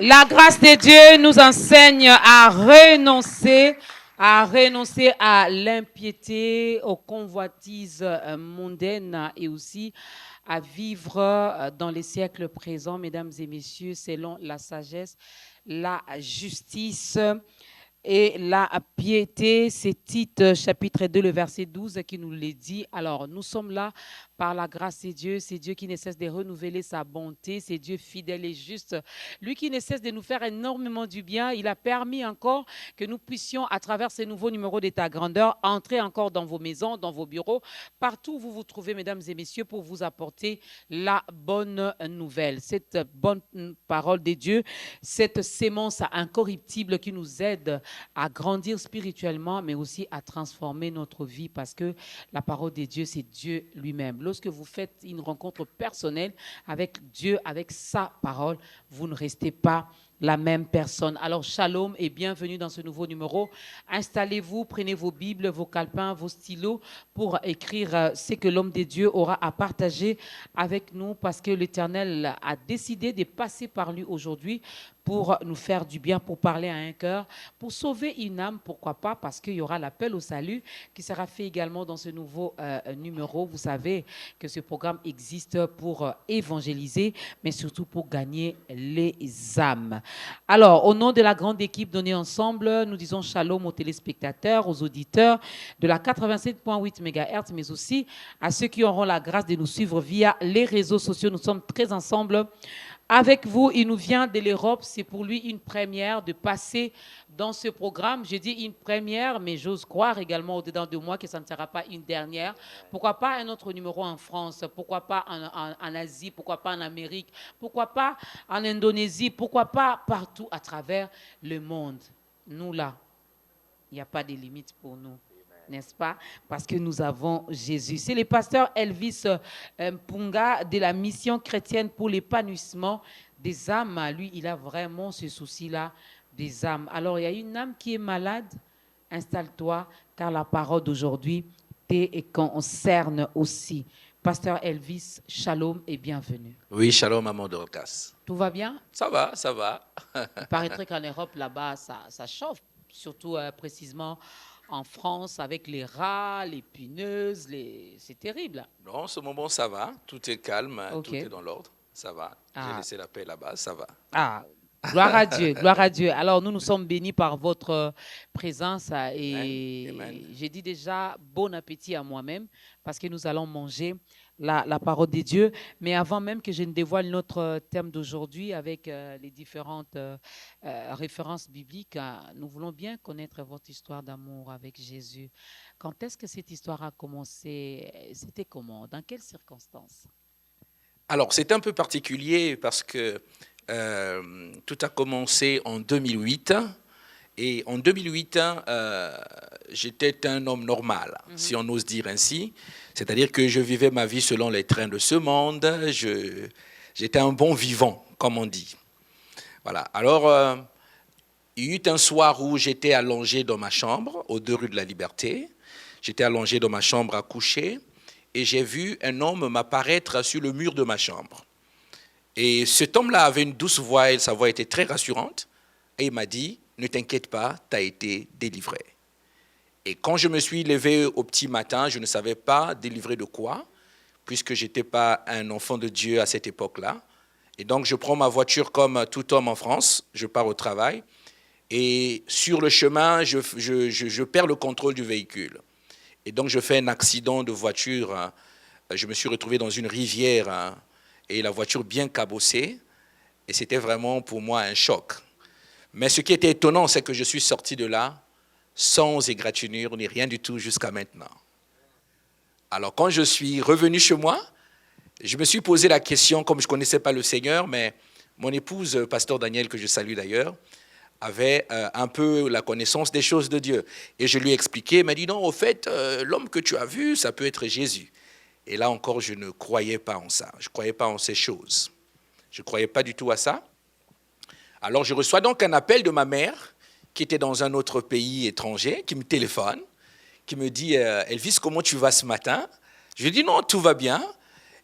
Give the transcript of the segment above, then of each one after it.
La grâce de Dieu nous enseigne à renoncer à l'impiété, aux convoitises mondaines et aussi à vivre dans les siècles présents, mesdames et messieurs, selon la sagesse, la justice et la piété. C'est Tite chapitre 2, le verset 12 qui nous le dit. Alors, nous sommes là par la grâce de Dieu. C'est Dieu qui ne cesse de renouveler sa bonté. C'est Dieu fidèle et juste. Lui qui ne cesse de nous faire énormément du bien. Il a permis encore que nous puissions, à travers ces nouveaux numéros d'État grandeur, entrer encore dans vos maisons, dans vos bureaux, partout où vous vous trouvez, mesdames et messieurs, pour vous apporter la bonne nouvelle. Cette bonne parole de Dieu, cette sémence incorruptible qui nous aide à grandir spirituellement, mais aussi à transformer notre vie, parce que la parole de Dieu, c'est Dieu lui-même. Lorsque vous faites une rencontre personnelle avec Dieu, avec sa parole, vous ne restez pas la même personne. Alors, shalom et bienvenue dans ce nouveau numéro. Installez-vous, prenez vos Bibles, vos calepins, vos stylos pour écrire ce que l'homme de Dieu aura à partager avec nous, parce que l'Éternel a décidé de passer par lui aujourd'hui pour nous faire du bien, pour parler à un cœur, pour sauver une âme, pourquoi pas, parce qu'il y aura l'appel au salut qui sera fait également dans ce nouveau numéro. Vous savez que ce programme existe pour évangéliser, mais surtout pour gagner les âmes. Alors, au nom de la grande équipe donnée ensemble, nous disons shalom aux téléspectateurs, aux auditeurs de la 87.8 MHz, mais aussi à ceux qui auront la grâce de nous suivre via les réseaux sociaux. Nous sommes très ensemble avec vous. Il nous vient de l'Europe. C'est pour lui une première de passer dans ce programme. Je dis une première, mais j'ose croire également au-dedans de moi que ça ne sera pas une dernière. Pourquoi pas un autre numéro en France? Pourquoi pas en Asie? Pourquoi pas en Amérique? Pourquoi pas en Indonésie? Pourquoi pas partout à travers le monde? Nous, là, il n'y a pas de limite pour nous. N'est-ce pas? Parce que nous avons Jésus. C'est le pasteur Elvis Mpunga de la mission chrétienne pour l'épanouissement des âmes. Lui, il a vraiment ce souci-là des âmes. Alors, il y a une âme qui est malade. Installe-toi, car la parole d'aujourd'hui te concerne aussi. Pasteur Elvis, shalom et bienvenue. Oui, shalom, maman Dorcas. Tout va bien? Ça va, ça va. Il paraîtrait qu'en Europe, là-bas, ça chauffe, surtout précisément en France, avec les rats, les punaises, c'est terrible. Non, en ce moment, ça va. Tout est calme, Ok. tout est dans l'ordre. Ça va. J'ai laissé la paix là-bas, ça va. Ah, gloire à Dieu, gloire à Dieu. Alors, nous sommes bénis par votre présence et Amen. j'ai dit déjà bon appétit à moi-même parce que nous allons manger la parole de Dieu. Mais avant même que je ne dévoile notre thème d'aujourd'hui avec les différentes références bibliques, nous voulons bien connaître votre histoire d'amour avec Jésus. Quand est-ce que cette histoire a commencé? C'était comment? Dans quelles circonstances? Alors, c'est un peu particulier parce que tout a commencé en 2008. Et en 2008, j'étais un homme normal, si on ose dire ainsi. C'est-à-dire que je vivais ma vie selon les trains de ce monde. J'étais un bon vivant, comme on dit. Voilà. Alors, il y eut un soir où j'étais allongé dans ma chambre, aux 2 rues de la Liberté. J'étais allongé dans ma chambre à coucher et j'ai vu un homme m'apparaître sur le mur de ma chambre. Et cet homme-là avait une douce voix et sa voix était très rassurante. Et il m'a dit, ne t'inquiète pas, tu as été délivré. Et quand je me suis levé au petit matin, je ne savais pas délivré de quoi, puisque je n'étais pas un enfant de Dieu à cette époque-là. Et donc, je prends ma voiture comme tout homme en France, je pars au travail. Et sur le chemin, je perds le contrôle du véhicule. Et donc, je fais un accident de voiture. Je me suis retrouvé dans une rivière et la voiture bien cabossée. Et c'était vraiment pour moi un choc. Mais ce qui était étonnant, c'est que je suis sorti de là sans égratignure ni rien du tout jusqu'à maintenant. Alors, quand je suis revenu chez moi, je me suis posé la question, comme je ne connaissais pas le Seigneur, mais mon épouse, pasteur Daniel, que je salue d'ailleurs, avait un peu la connaissance des choses de Dieu. Et je lui ai expliqué, elle m'a dit, non, au fait, l'homme que tu as vu, ça peut être Jésus. Et là encore, je ne croyais pas en ça. Je ne croyais pas en ces choses. Je ne croyais pas du tout à ça. Alors, je reçois donc un appel de ma mère, qui était dans un autre pays étranger, qui me téléphone, qui me dit, Elvis, comment tu vas ce matin? Je lui ai dit, non, tout va bien.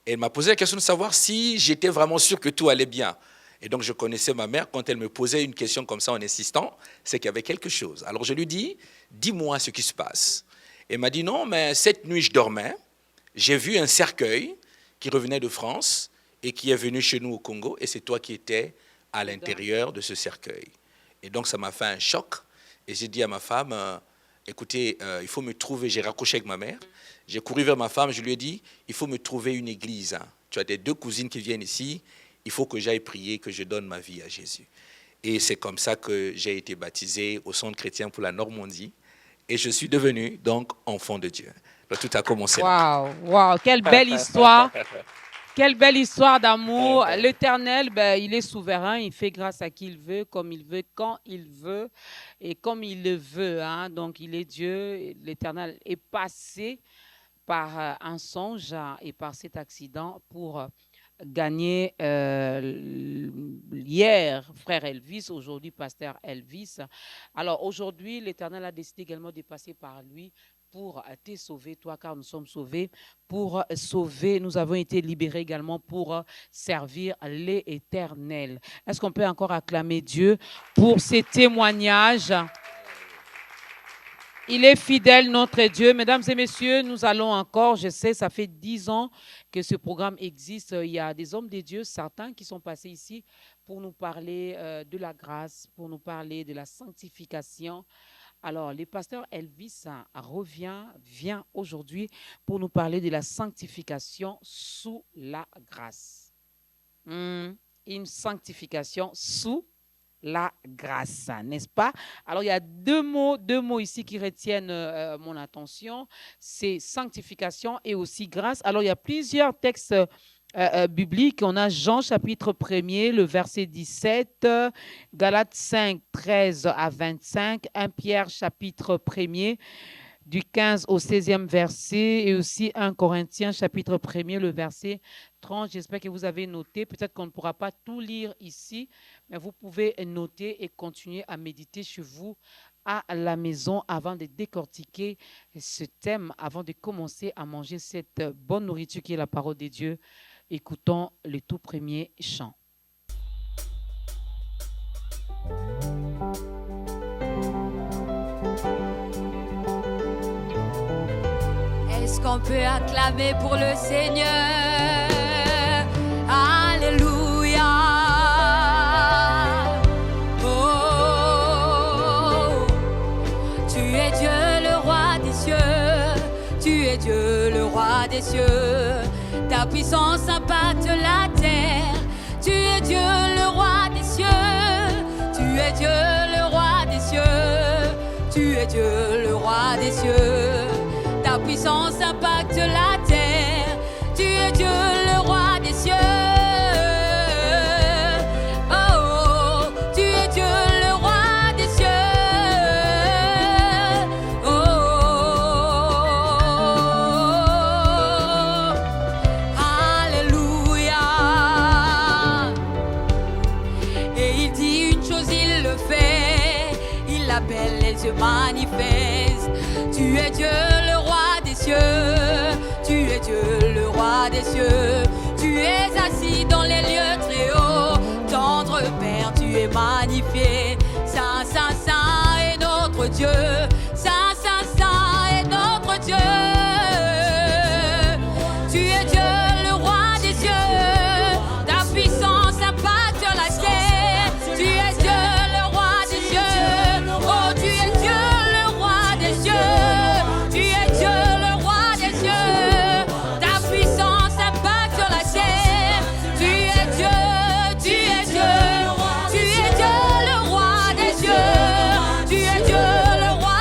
Et elle m'a posé la question de savoir si j'étais vraiment sûr que tout allait bien. Et donc, je connaissais ma mère. Quand elle me posait une question comme ça en insistant, c'est qu'il y avait quelque chose. Alors, je lui dis, dis-moi ce qui se passe. Elle m'a dit, non, mais cette nuit, je dormais. J'ai vu un cercueil qui revenait de France et qui est venu chez nous au Congo. Et c'est toi qui étais à l'intérieur de ce cercueil. Et donc, ça m'a fait un choc. Et j'ai dit à ma femme, écoutez, il faut me trouver. J'ai raccroché avec ma mère. J'ai couru vers ma femme. Je lui ai dit, il faut me trouver une église. Tu as tes 2 cousines qui viennent ici. Il faut que j'aille prier, que je donne ma vie à Jésus. Et c'est comme ça que j'ai été baptisé au Centre chrétien pour la Normandie. Et je suis devenu donc enfant de Dieu. Donc, tout a commencé là. Waouh, quelle belle histoire. Quelle belle histoire d'amour. L'Éternel, il est souverain, il fait grâce à qui il veut, comme il veut, quand il veut et comme il le veut. Hein. Donc, il est Dieu. L'Éternel est passé par un songe et par cet accident pour gagner hier frère Elvis, aujourd'hui pasteur Elvis. Alors, aujourd'hui, l'Éternel a décidé également de passer par lui pour te sauver, toi, car nous sommes sauvés, pour sauver, nous avons été libérés également pour servir l'Éternel. Est-ce qu'on peut encore acclamer Dieu pour ces témoignages? Il est fidèle, notre Dieu. Mesdames et messieurs, nous allons encore, je sais, ça fait 10 ans que ce programme existe. Il y a des hommes de Dieu, certains qui sont passés ici pour nous parler de la grâce, pour nous parler de la sanctification. Alors, le pasteur Elvis vient aujourd'hui pour nous parler de la sanctification sous la grâce. Une sanctification sous la grâce, n'est-ce pas? Alors, il y a deux mots ici qui retiennent mon attention. C'est sanctification et aussi grâce. Alors, il y a plusieurs textes biblique. On a Jean chapitre 1er, le verset 17, Galates 5, 13 à 25, 1 Pierre chapitre 1er, du 15 au 16e verset, et aussi 1 Corinthiens chapitre 1er, le verset 30. J'espère que vous avez noté. Peut-être qu'on ne pourra pas tout lire ici, mais vous pouvez noter et continuer à méditer chez vous à la maison avant de décortiquer ce thème, avant de commencer à manger cette bonne nourriture qui est la parole de Dieu. Écoutons le tout premier chant. Est-ce qu'on peut acclamer pour le Seigneur? Alléluia. Oh, tu es Dieu le roi des cieux, tu es Dieu le roi des cieux. Ta puissance impacte la terre. Tu es Dieu le roi des cieux. Tu es Dieu le roi des cieux. Tu es Dieu le roi des cieux. Ta puissance impacte la terre. Tu es Dieu le roi des cieux. Oh, tu es Dieu le roi des cieux. Les yeux manifestent. Tu es Dieu le roi des cieux. Tu es Dieu le roi des cieux. Tu es assis dans les lieux très hauts. Tendre Père, tu es magnifié. Saint, Saint, Saint est notre Dieu. Saint, Saint, Saint est notre Dieu. Tu es Dieu le roi des cieux. Ta puissance impacte la terre. Tu es Dieu le roi des cieux. Oh, tu es Dieu le roi des cieux. Tu es Dieu le roi des cieux. Ta puissance impacte la terre. Tu es Dieu, tu es Dieu. Tu es Dieu le roi des cieux. Tu es Dieu le roi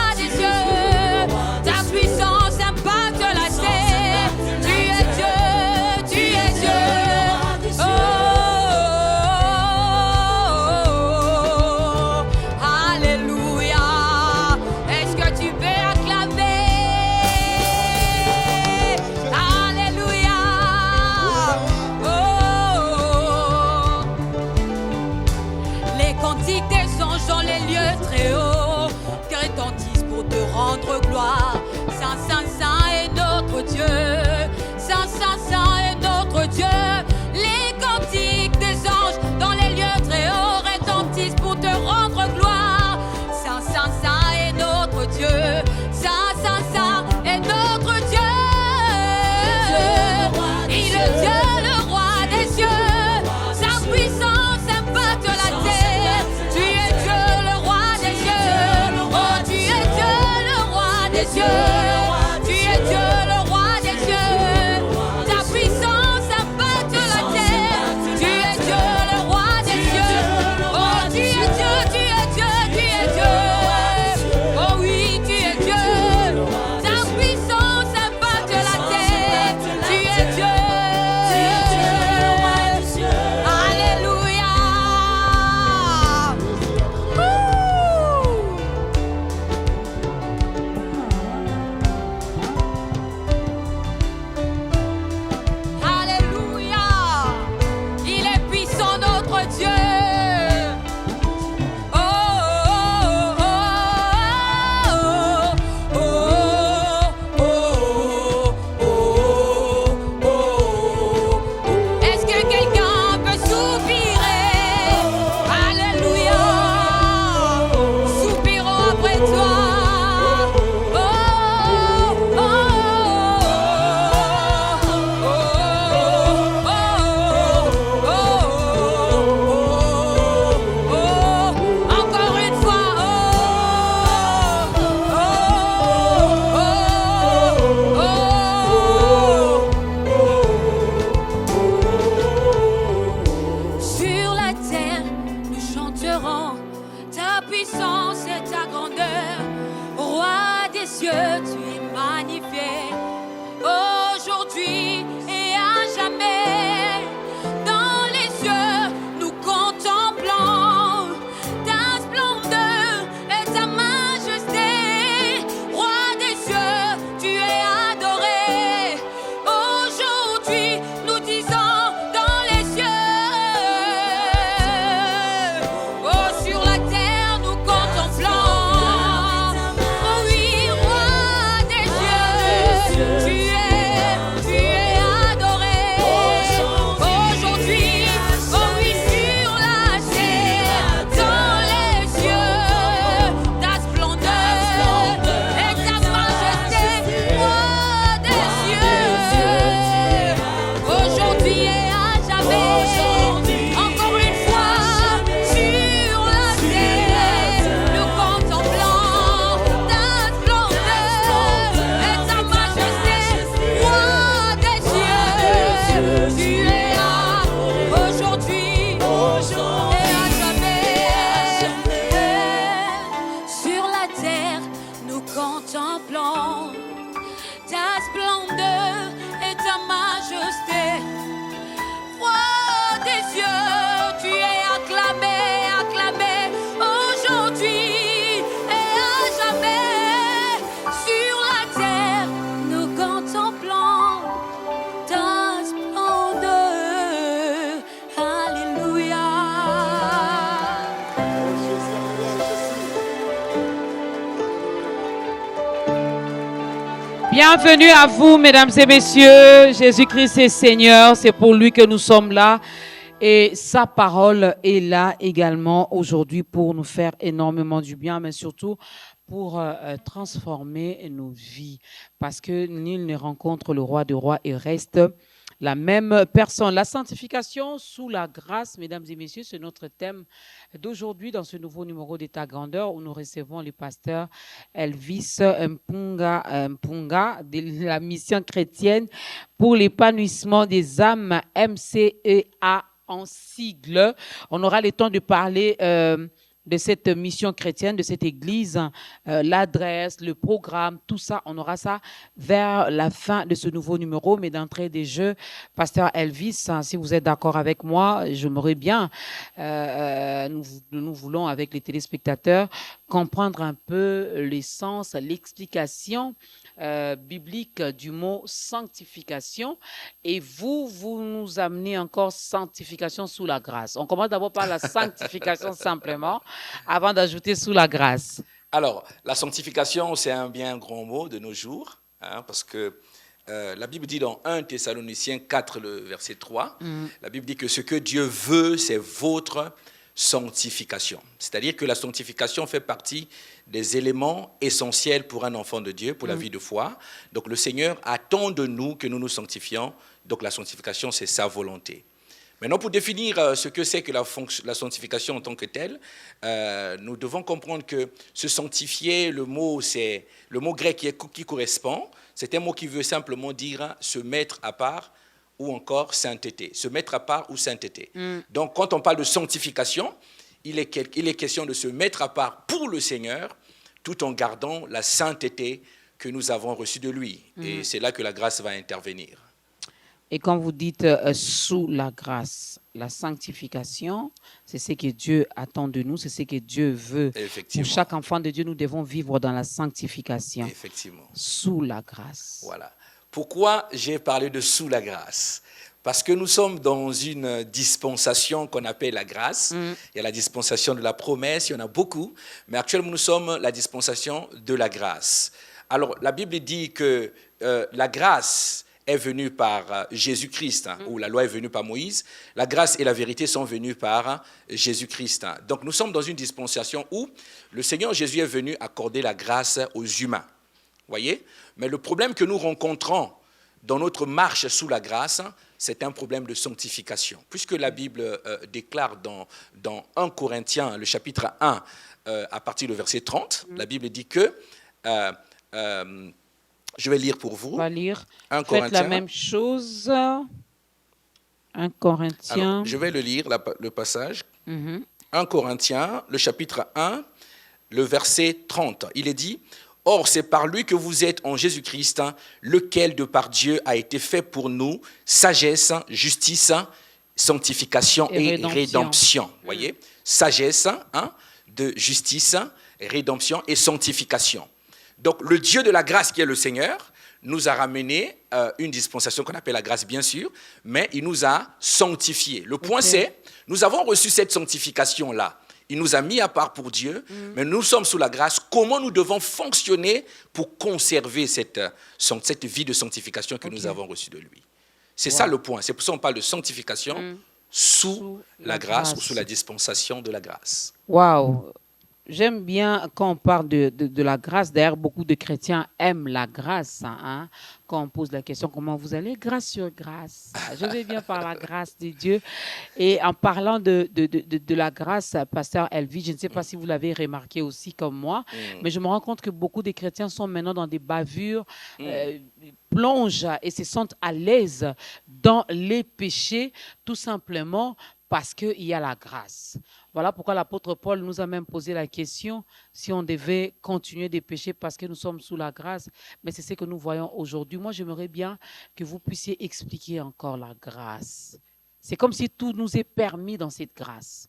Bienvenue à vous, mesdames et messieurs. Jésus-Christ est Seigneur. C'est pour lui que nous sommes là. Et sa parole est là également aujourd'hui pour nous faire énormément du bien, mais surtout pour transformer nos vies. Parce que nul ne rencontre le roi des rois et reste la même personne. La sanctification sous la grâce, mesdames et messieurs, c'est notre thème d'aujourd'hui dans ce nouveau numéro d'État Grandeur où nous recevons le pasteur Elvis Mpunga de la mission chrétienne pour l'épanouissement des âmes, MCEA en sigle. On aura le temps de parler de cette mission chrétienne, de cette église, l'adresse, le programme, tout ça, on aura ça vers la fin de ce nouveau numéro. Mais d'entrée des jeux, pasteur Elvis, si vous êtes d'accord avec moi, j'aimerais bien, nous voulons avec les téléspectateurs comprendre un peu l'essence, l'explication biblique du mot sanctification. Et vous nous amenez encore sanctification sous la grâce. On commence d'abord par la sanctification simplement, avant d'ajouter sous la grâce. Alors, la sanctification, c'est un bien grand mot de nos jours, parce que la Bible dit dans 1 Thessaloniciens 4, le verset 3, la Bible dit que ce que Dieu veut, c'est votre sanctification. C'est-à-dire que la sanctification fait partie des éléments essentiels pour un enfant de Dieu, pour la vie de foi. Donc le Seigneur attend de nous que nous nous sanctifions. Donc la sanctification, c'est sa volonté. Maintenant, pour définir ce que c'est que la sanctification en tant que telle, nous devons comprendre que se sanctifier, le mot grec qui correspond, c'est un mot qui veut simplement dire se mettre à part ou encore sainteté. Se mettre à part ou sainteté. Donc, quand on parle de sanctification, il est question de se mettre à part pour le Seigneur, tout en gardant la sainteté que nous avons reçue de lui. Et c'est là que la grâce va intervenir. Et quand vous dites sous la grâce, la sanctification, c'est ce que Dieu attend de nous, c'est ce que Dieu veut. Pour chaque enfant de Dieu, nous devons vivre dans la sanctification. Effectivement. Sous la grâce. Voilà. Pourquoi j'ai parlé de sous la grâce ? Parce que nous sommes dans une dispensation qu'on appelle la grâce. Il y a la dispensation de la promesse, il y en a beaucoup. Mais actuellement, nous sommes la dispensation de la grâce. Alors, la Bible dit que la grâce est venue par Jésus-Christ, ou la loi est venue par Moïse. La grâce et la vérité sont venues par Jésus-Christ. Donc, nous sommes dans une dispensation où le Seigneur Jésus est venu accorder la grâce aux humains. Voyez ? Mais le problème que nous rencontrons dans notre marche sous la grâce, c'est un problème de sanctification. Puisque la Bible déclare dans 1 Corinthiens, le chapitre 1, à partir du verset 30, la Bible dit que, je vais lire pour vous. On va lire. 1 Faites la même chose. 1 Corinthiens. Alors, je vais le lire, le passage. 1 Corinthiens, le chapitre 1, le verset 30. Il est dit... Or, c'est par lui que vous êtes en Jésus-Christ, lequel de par Dieu a été fait pour nous sagesse, justice, sanctification et rédemption. Voyez, sagesse, de justice, rédemption et sanctification. Donc, le Dieu de la grâce qui est le Seigneur nous a ramené une dispensation qu'on appelle la grâce, bien sûr, mais il nous a sanctifiés. Le point c'est, nous avons reçu cette sanctification-là. Il nous a mis à part pour Dieu, mais nous sommes sous la grâce. Comment nous devons fonctionner pour conserver cette vie de sanctification que nous avons reçue de lui? C'est ça le point. C'est pour ça qu'on parle de sanctification sous la grâce ou sous la dispensation de la grâce. Waouh! J'aime bien quand on parle de la grâce. D'ailleurs, beaucoup de chrétiens aiment la grâce. Quand on pose la question, comment vous allez? Grâce sur grâce. Je vais bien par la grâce de Dieu. Et en parlant de la grâce, pasteur Elvis, je ne sais pas si vous l'avez remarqué aussi comme moi, mais je me rends compte que beaucoup de chrétiens sont maintenant dans des bavures, plongent et se sentent à l'aise dans les péchés, tout simplement parce qu'il y a la grâce. Voilà pourquoi l'apôtre Paul nous a même posé la question si on devait continuer de pécher parce que nous sommes sous la grâce. Mais c'est ce que nous voyons aujourd'hui. Moi, j'aimerais bien que vous puissiez expliquer encore la grâce. C'est comme si tout nous est permis dans cette grâce.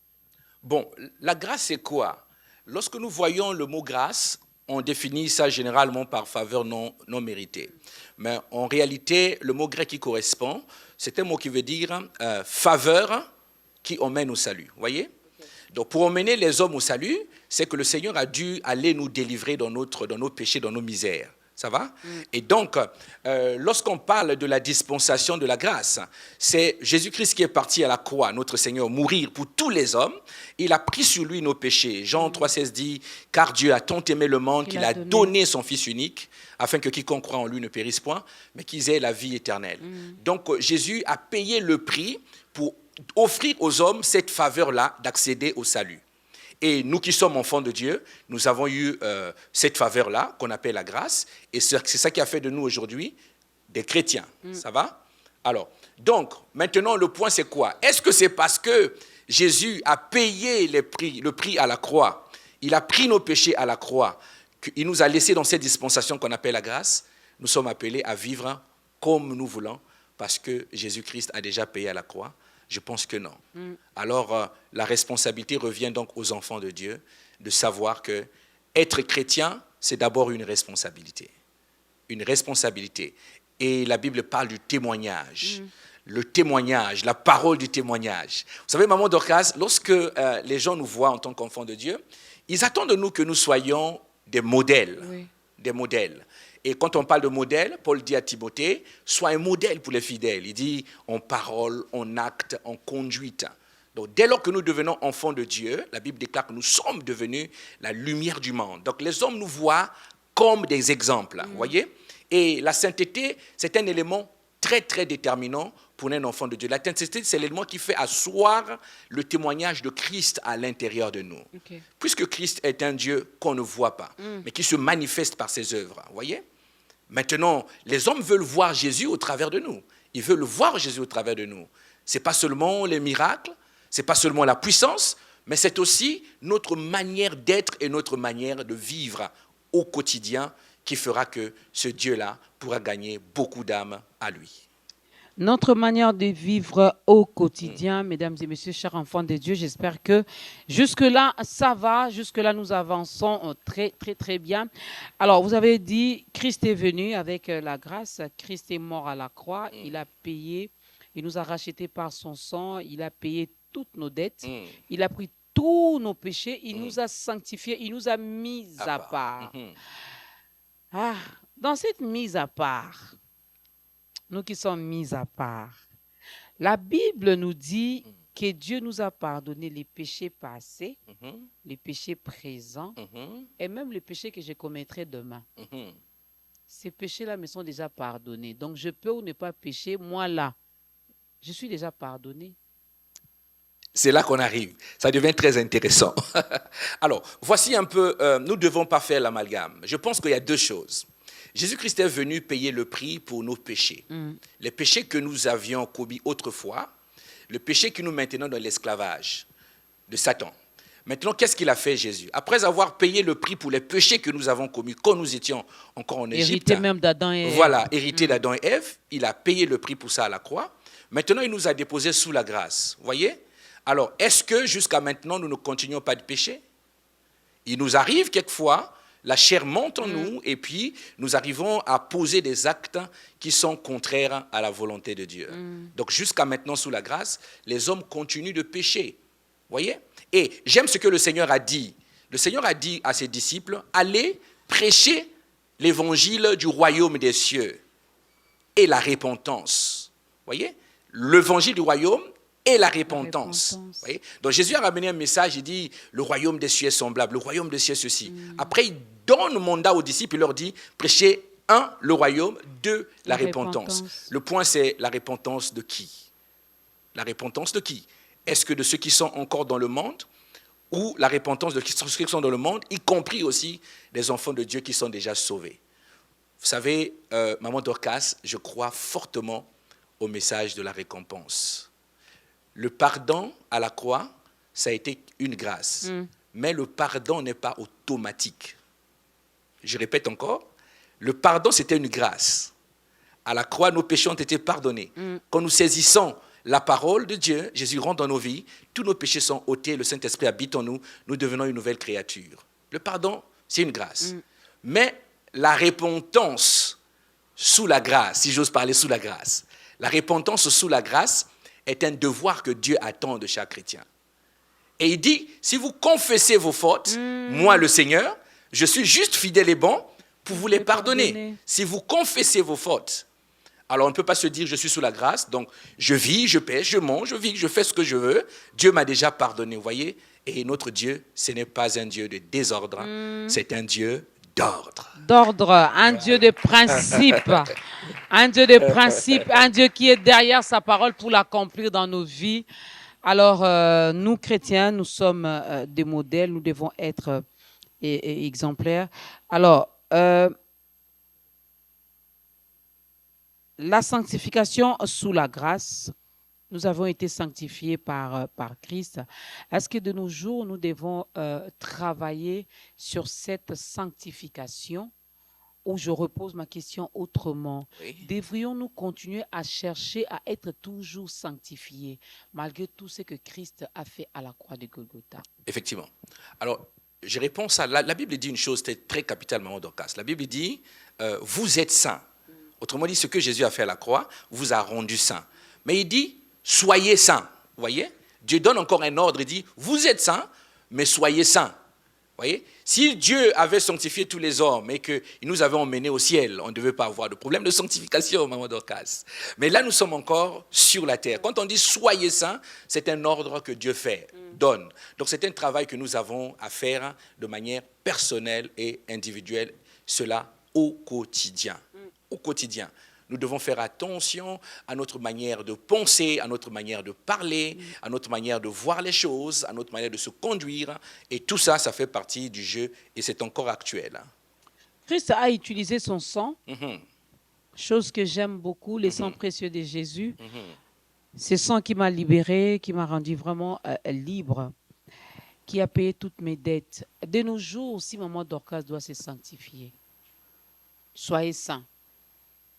Bon, la grâce, c'est quoi? Lorsque nous voyons le mot grâce, on définit ça généralement par faveur non méritée. Mais en réalité, le mot grec qui correspond, c'est un mot qui veut dire faveur qui emmène au salut. Vous voyez? Donc, pour emmener les hommes au salut, c'est que le Seigneur a dû aller nous délivrer dans nos péchés, dans nos misères. Ça va? Et donc, lorsqu'on parle de la dispensation de la grâce, c'est Jésus-Christ qui est parti à la croix, notre Seigneur, mourir pour tous les hommes. Il a pris sur lui nos péchés. Jean 3,16 dit, « Car Dieu a tant aimé le monde qu'il a donné son Fils unique, afin que quiconque croit en lui ne périsse point, mais qu'ils aient la vie éternelle. » Donc, Jésus a payé le prix pour offrir aux hommes cette faveur-là d'accéder au salut. Et nous qui sommes enfants de Dieu, nous avons eu cette faveur-là qu'on appelle la grâce. Et c'est ça qui a fait de nous aujourd'hui des chrétiens. Ça va? Alors, donc, maintenant, le point, c'est quoi? Est-ce que c'est parce que Jésus a payé le prix à la croix, il a pris nos péchés à la croix, qu'il nous a laissé dans cette dispensation qu'on appelle la grâce? Nous sommes appelés à vivre comme nous voulons, parce que Jésus-Christ a déjà payé à la croix. Je pense que non. Alors, la responsabilité revient donc aux enfants de Dieu de savoir que être chrétien, c'est d'abord une responsabilité. Une responsabilité. Et la Bible parle du témoignage. Le témoignage, la parole du témoignage. Vous savez, Maman Dorcas, lorsque les gens nous voient en tant qu'enfants de Dieu, ils attendent de nous que nous soyons des modèles. Oui. Des modèles. Et quand on parle de modèle, Paul dit à Timothée, sois un modèle pour les fidèles. Il dit en parole, en acte, en conduite. Donc dès lors que nous devenons enfants de Dieu, la Bible déclare que nous sommes devenus la lumière du monde. Donc les hommes nous voient comme des exemples, vous voyez. Et la sainteté, c'est un élément très, très déterminant pour un enfant de Dieu. La sainteté, c'est l'élément qui fait asseoir le témoignage de Christ à l'intérieur de nous. Okay. Puisque Christ est un Dieu qu'on ne voit pas, mais qui se manifeste par ses œuvres, vous voyez. Maintenant, les hommes veulent voir Jésus au travers de nous. Ils veulent voir Jésus au travers de nous. Ce n'est pas seulement les miracles, ce n'est pas seulement la puissance, mais c'est aussi notre manière d'être et notre manière de vivre au quotidien qui fera que ce Dieu-là pourra gagner beaucoup d'âmes à lui. Notre manière de vivre au quotidien, mesdames et messieurs, chers enfants de Dieu, j'espère que jusque-là, ça va. Jusque-là, nous avançons très, très, très bien. Alors, vous avez dit, Christ est venu avec la grâce. Christ est mort à la croix. Il a payé. Il nous a rachetés par son sang. Il a payé toutes nos dettes. Il a pris tous nos péchés. Il nous a sanctifiés. Il nous a mis à part. Dans cette mise à part, nous qui sommes mis à part, la Bible nous dit que Dieu nous a pardonné les péchés passés, les péchés présents et même les péchés que je commettrai demain. Ces péchés-là me sont déjà pardonnés. Donc, je peux ou ne pas pécher, moi là, je suis déjà pardonné. C'est là qu'on arrive. Ça devient très intéressant. Alors, voici un peu, nous ne devons pas faire l'amalgame. Je pense qu'il y a deux choses. Jésus-Christ est venu payer le prix pour nos péchés. Les péchés que nous avions commis autrefois, le péché qui nous maintenait dans l'esclavage de Satan. Maintenant, qu'est-ce qu'il a fait, Jésus? Après avoir payé le prix pour les péchés que nous avons commis quand nous étions encore en Égypte. Hérité même d'Adam et Ève. Voilà, hérité d'Adam et Ève. Il a payé le prix pour ça à la croix. Maintenant, il nous a déposés sous la grâce. Vous voyez? Alors, est-ce que jusqu'à maintenant, nous ne continuons pas de pécher? Il nous arrive quelquefois, la chair monte en nous et puis nous arrivons à poser des actes qui sont contraires à la volonté de Dieu. Donc, jusqu'à maintenant, sous la grâce, les hommes continuent de pécher. Vous voyez? Et j'aime ce que le Seigneur a dit. Le Seigneur a dit à ses disciples, allez prêcher l'évangile du royaume des cieux et la repentance. Vous voyez? L'évangile du royaume et la repentance. Voyez? Donc Jésus a ramené un message, il dit, le royaume des cieux est semblable, le royaume des cieux est ceci. Après, il donne le mandat aux disciples, il leur dit, prêchez, 1, le royaume, 2, la repentance. Le point, c'est la repentance de qui? La repentance de qui? Est-ce que de ceux qui sont encore dans le monde, ou la repentance de ceux qui sont dans le monde, y compris aussi des enfants de Dieu qui sont déjà sauvés? Vous savez, Maman Dorcas, je crois fortement au message de la récompense. Le pardon à la croix, ça a été une grâce. Mais le pardon n'est pas automatique. Je répète encore, le pardon, c'était une grâce. À la croix, nos péchés ont été pardonnés. Quand nous saisissons la parole de Dieu, Jésus rentre dans nos vies, tous nos péchés sont ôtés, le Saint-Esprit habite en nous, nous devenons une nouvelle créature. Le pardon, c'est une grâce. Mais la repentance sous la grâce, si j'ose parler sous la grâce, la repentance sous la grâce est un devoir que Dieu attend de chaque chrétien. Et il dit, si vous confessez vos fautes, moi le Seigneur, je suis juste fidèle et bon pour vous les pardonner. Si vous confessez vos fautes, alors on ne peut pas se dire je suis sous la grâce, donc je vis, je pêche, je mange, je vis, je fais ce que je veux. Dieu m'a déjà pardonné, vous voyez. Et notre Dieu, ce n'est pas un Dieu de désordre, c'est un Dieu d'ordre. D'ordre, un Dieu de principe. Un Dieu de principe, un Dieu qui est derrière sa parole pour l'accomplir dans nos vies. Alors, nous, chrétiens, nous sommes des modèles, nous devons être exemplaires. Alors, la sanctification sous la grâce, nous avons été sanctifiés par Christ. Est-ce que de nos jours, nous devons travailler sur cette sanctification? Ou je repose ma question autrement. Oui. Devrions-nous continuer à chercher à être toujours sanctifiés, malgré tout ce que Christ a fait à la croix de Golgotha? Effectivement. Alors, je réponds ça. La Bible dit une chose très capitale, maman Dorcas. La Bible dit, vous êtes saints. Autrement dit, ce que Jésus a fait à la croix vous a rendu saints. Mais il dit, soyez saints. Vous voyez? Dieu donne encore un ordre, il dit, vous êtes saints, mais soyez saints. Vous voyez? Si Dieu avait sanctifié tous les hommes et qu'il nous avait emmenés au ciel, on ne devait pas avoir de problème de sanctification, maman Dorcas. Mais là, nous sommes encore sur la terre. Quand on dit soyez saints, c'est un ordre que Dieu donne. Donc c'est un travail que nous avons à faire de manière personnelle et individuelle, cela au quotidien. Au quotidien. Nous devons faire attention à notre manière de penser, à notre manière de parler, à notre manière de voir les choses, à notre manière de se conduire. Et tout ça, ça fait partie du jeu et c'est encore actuel. Christ a utilisé son sang, chose que j'aime beaucoup, le sang précieux de Jésus. C'est le sang qui m'a libéré, qui m'a rendu vraiment libre, qui a payé toutes mes dettes. De nos jours aussi, maman Dorcas doit se sanctifier. Soyez saints.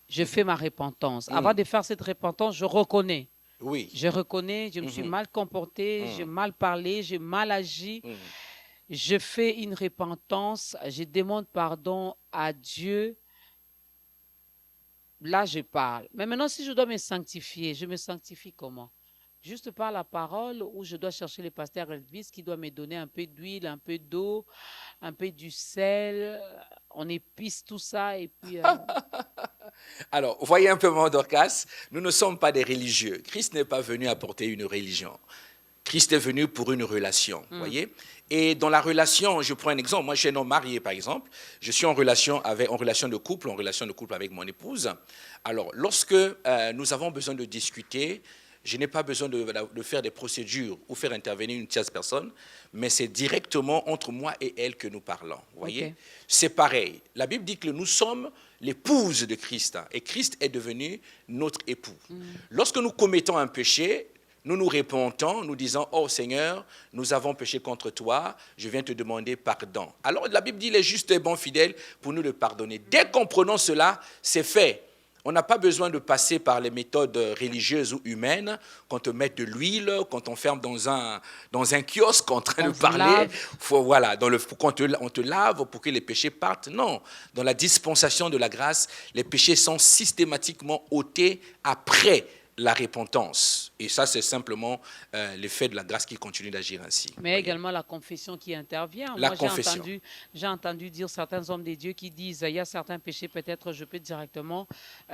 Je fais ma repentance. Avant de faire cette repentance, je reconnais. Oui. Je reconnais, je me suis mal comporté, j'ai mal parlé, j'ai mal agi. Je fais une repentance, je demande pardon à Dieu. Là, je parle. Mais maintenant, si je dois me sanctifier, je me sanctifie comment? Juste par la parole ou je dois chercher le pasteur Elvis qui doit me donner un peu d'huile, un peu d'eau, un peu du sel. On épice tout ça et puis... Alors, voyez un peu, maman Dorcas, nous ne sommes pas des religieux. Christ n'est pas venu apporter une religion. Christ est venu pour une relation, voyez. Et dans la relation, je prends un exemple. Moi, je suis un homme marié, par exemple. Je suis en relation de couple avec mon épouse. Alors, lorsque nous avons besoin de discuter, je n'ai pas besoin de faire des procédures ou faire intervenir une tierce personne, mais c'est directement entre moi et elle que nous parlons. Vous voyez? Okay. C'est pareil. La Bible dit que nous sommes l'épouse de Christ et Christ est devenu notre époux. Lorsque nous commettons un péché, nous nous repentons, nous disons « Oh Seigneur, nous avons péché contre toi, je viens te demander pardon. » Alors la Bible dit « Il est juste et bon fidèle pour nous le pardonner. » Dès qu'on prononce cela, c'est fait. On n'a pas besoin de passer par les méthodes religieuses ou humaines, quand on met de l'huile, quand on ferme dans un kiosque en train de parler, voilà, quand on te lave pour que les péchés partent. Non, dans la dispensation de la grâce, les péchés sont systématiquement ôtés après la repentance. Et ça, c'est simplement l'effet de la grâce qui continue d'agir ainsi. Mais également la confession qui intervient. Moi, j'ai entendu dire certains hommes de Dieu qui disent, il y a certains péchés, peut-être je peux directement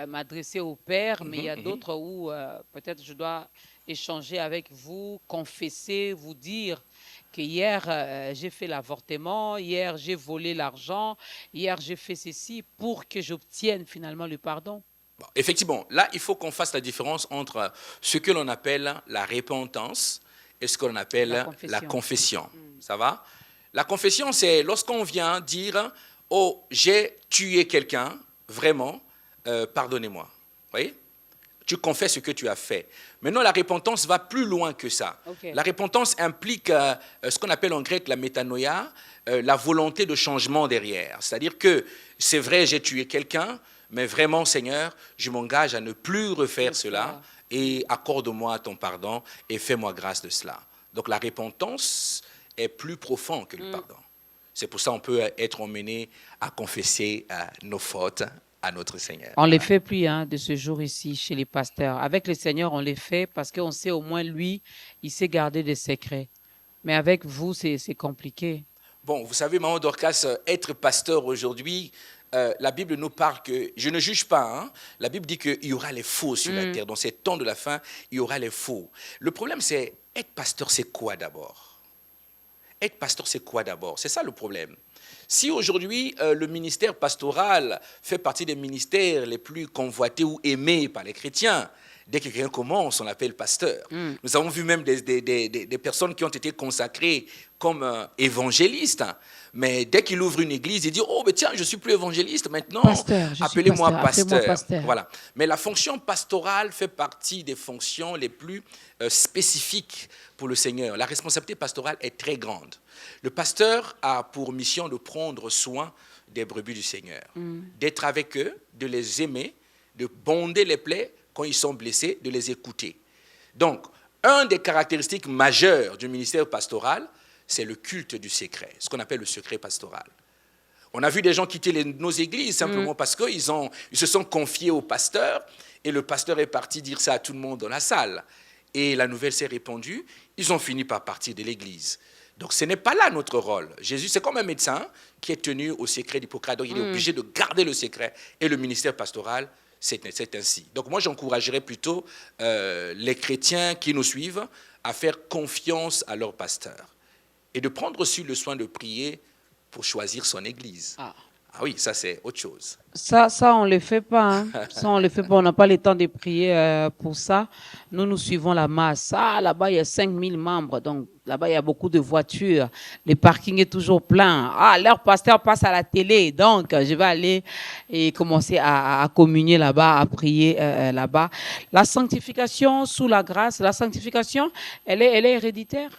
m'adresser au Père, mais il y a d'autres où peut-être je dois échanger avec vous, confesser, vous dire que hier, j'ai fait l'avortement, hier, j'ai volé l'argent, hier, j'ai fait ceci pour que j'obtienne finalement le pardon. Bon, effectivement, là, il faut qu'on fasse la différence entre ce que l'on appelle la repentance et ce que l'on appelle la confession. Ça va? La confession, c'est lorsqu'on vient dire « Oh, j'ai tué quelqu'un, vraiment, pardonnez-moi. » Vous voyez? Tu confesses ce que tu as fait. Maintenant, la repentance va plus loin que ça. Okay. La repentance implique ce qu'on appelle en grec la métanoïa, la volonté de changement derrière. C'est-à-dire que c'est vrai, j'ai tué quelqu'un, mais vraiment, Seigneur, je m'engage à ne plus refaire cela et accorde-moi ton pardon et fais-moi grâce de cela. Donc la repentance est plus profonde que le pardon. C'est pour ça qu'on peut être emmené à confesser nos fautes à notre Seigneur. On ne les fait plus de ce jour ici chez les pasteurs. Avec le Seigneur, on les fait parce qu'on sait au moins lui, il sait garder des secrets. Mais avec vous, c'est compliqué. Bon, vous savez, maman Dorcas, être pasteur aujourd'hui, la Bible nous parle que, je ne juge pas, hein, la Bible dit qu'il y aura les faux sur la terre. Dans ces temps de la fin, il y aura les faux. Le problème, c'est, être pasteur, c'est quoi d'abord? Être pasteur, c'est quoi d'abord? C'est ça le problème. Si aujourd'hui, le ministère pastoral fait partie des ministères les plus convoités ou aimés par les chrétiens, dès que quelqu'un commence, on l'appelle pasteur. Nous avons vu même des personnes qui ont été consacrées comme évangélistes. Mais dès qu'il ouvre une église, il dit « Oh, mais tiens, je ne suis plus évangéliste, maintenant, appelez-moi pasteur. » Voilà. Mais la fonction pastorale fait partie des fonctions les plus spécifiques pour le Seigneur. La responsabilité pastorale est très grande. Le pasteur a pour mission de prendre soin des brebis du Seigneur, d'être avec eux, de les aimer, de bonder les plaies quand ils sont blessés, de les écouter. Donc, un des caractéristiques majeures du ministère pastoral, c'est le culte du secret, ce qu'on appelle le secret pastoral. On a vu des gens quitter nos églises simplement parce qu'ils se sont confiés au pasteur et le pasteur est parti dire ça à tout le monde dans la salle. Et la nouvelle s'est répandue, ils ont fini par partir de l'église. Donc ce n'est pas là notre rôle. Jésus, c'est comme un médecin qui est tenu au secret d'Hippocrate. Donc il est obligé de garder le secret. Et le ministère pastoral, c'est ainsi. Donc moi, j'encouragerais plutôt les chrétiens qui nous suivent à faire confiance à leur pasteur et de prendre aussi le soin de prier pour choisir son église. Ah oui, ça c'est autre chose. Ça on ne le fait pas. Hein. Ça, on le fait pas. On n'a pas le temps de prier pour ça. Nous suivons la masse. Là-bas, il y a 5000 membres. Donc, là-bas, il y a beaucoup de voitures. Le parking est toujours plein. Leur pasteur passe à la télé. Donc, je vais aller et commencer à communier là-bas, à prier là-bas. La sanctification sous la grâce, la sanctification, elle est héréditaire.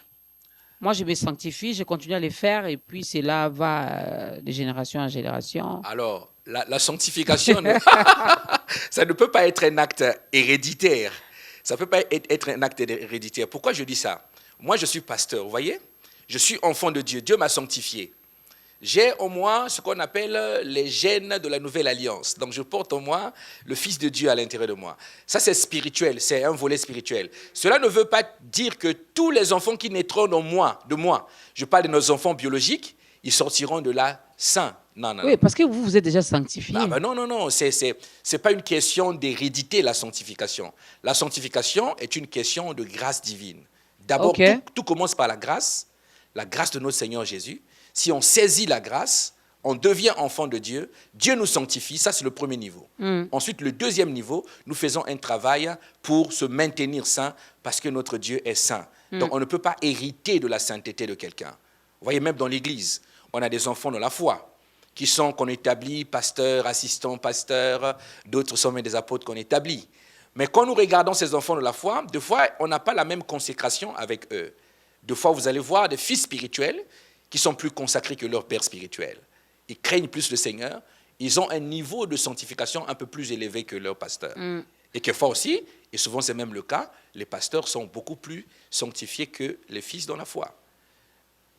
Moi, je me sanctifie, je continue à les faire et puis cela va de génération en génération. Alors, la sanctification, ça ne peut pas être un acte héréditaire. Ça ne peut pas être un acte héréditaire. Pourquoi je dis ça? Moi, je suis pasteur, vous voyez? Je suis enfant de Dieu. Dieu m'a sanctifié. J'ai en moi ce qu'on appelle les gènes de la nouvelle alliance. Donc, je porte en moi le Fils de Dieu à l'intérieur de moi. Ça, c'est spirituel, c'est un volet spirituel. Cela ne veut pas dire que tous les enfants qui naîtront de moi, je parle de nos enfants biologiques, ils sortiront de là saints. Non. Oui, parce que vous êtes déjà sanctifié. Non, c'est pas une question d'hérédité, la sanctification. La sanctification est une question de grâce divine. D'abord, tout commence par la grâce de notre Seigneur Jésus. Si on saisit la grâce, on devient enfant de Dieu, Dieu nous sanctifie, ça c'est le premier niveau. Ensuite, le deuxième niveau, nous faisons un travail pour se maintenir saint parce que notre Dieu est saint. Donc on ne peut pas hériter de la sainteté de quelqu'un. Vous voyez, même dans l'église, on a des enfants de la foi qu'on établit, pasteurs, assistants, pasteurs, d'autres sont même des apôtres qu'on établit. Mais quand nous regardons ces enfants de la foi, des fois, on n'a pas la même consécration avec eux. Des fois, vous allez voir des fils spirituels qui sont plus consacrés que leur père spirituel. Ils craignent plus le Seigneur, ils ont un niveau de sanctification un peu plus élevé que leur pasteur. Et quelquefois aussi, et souvent c'est même le cas, les pasteurs sont beaucoup plus sanctifiés que les fils dans la foi.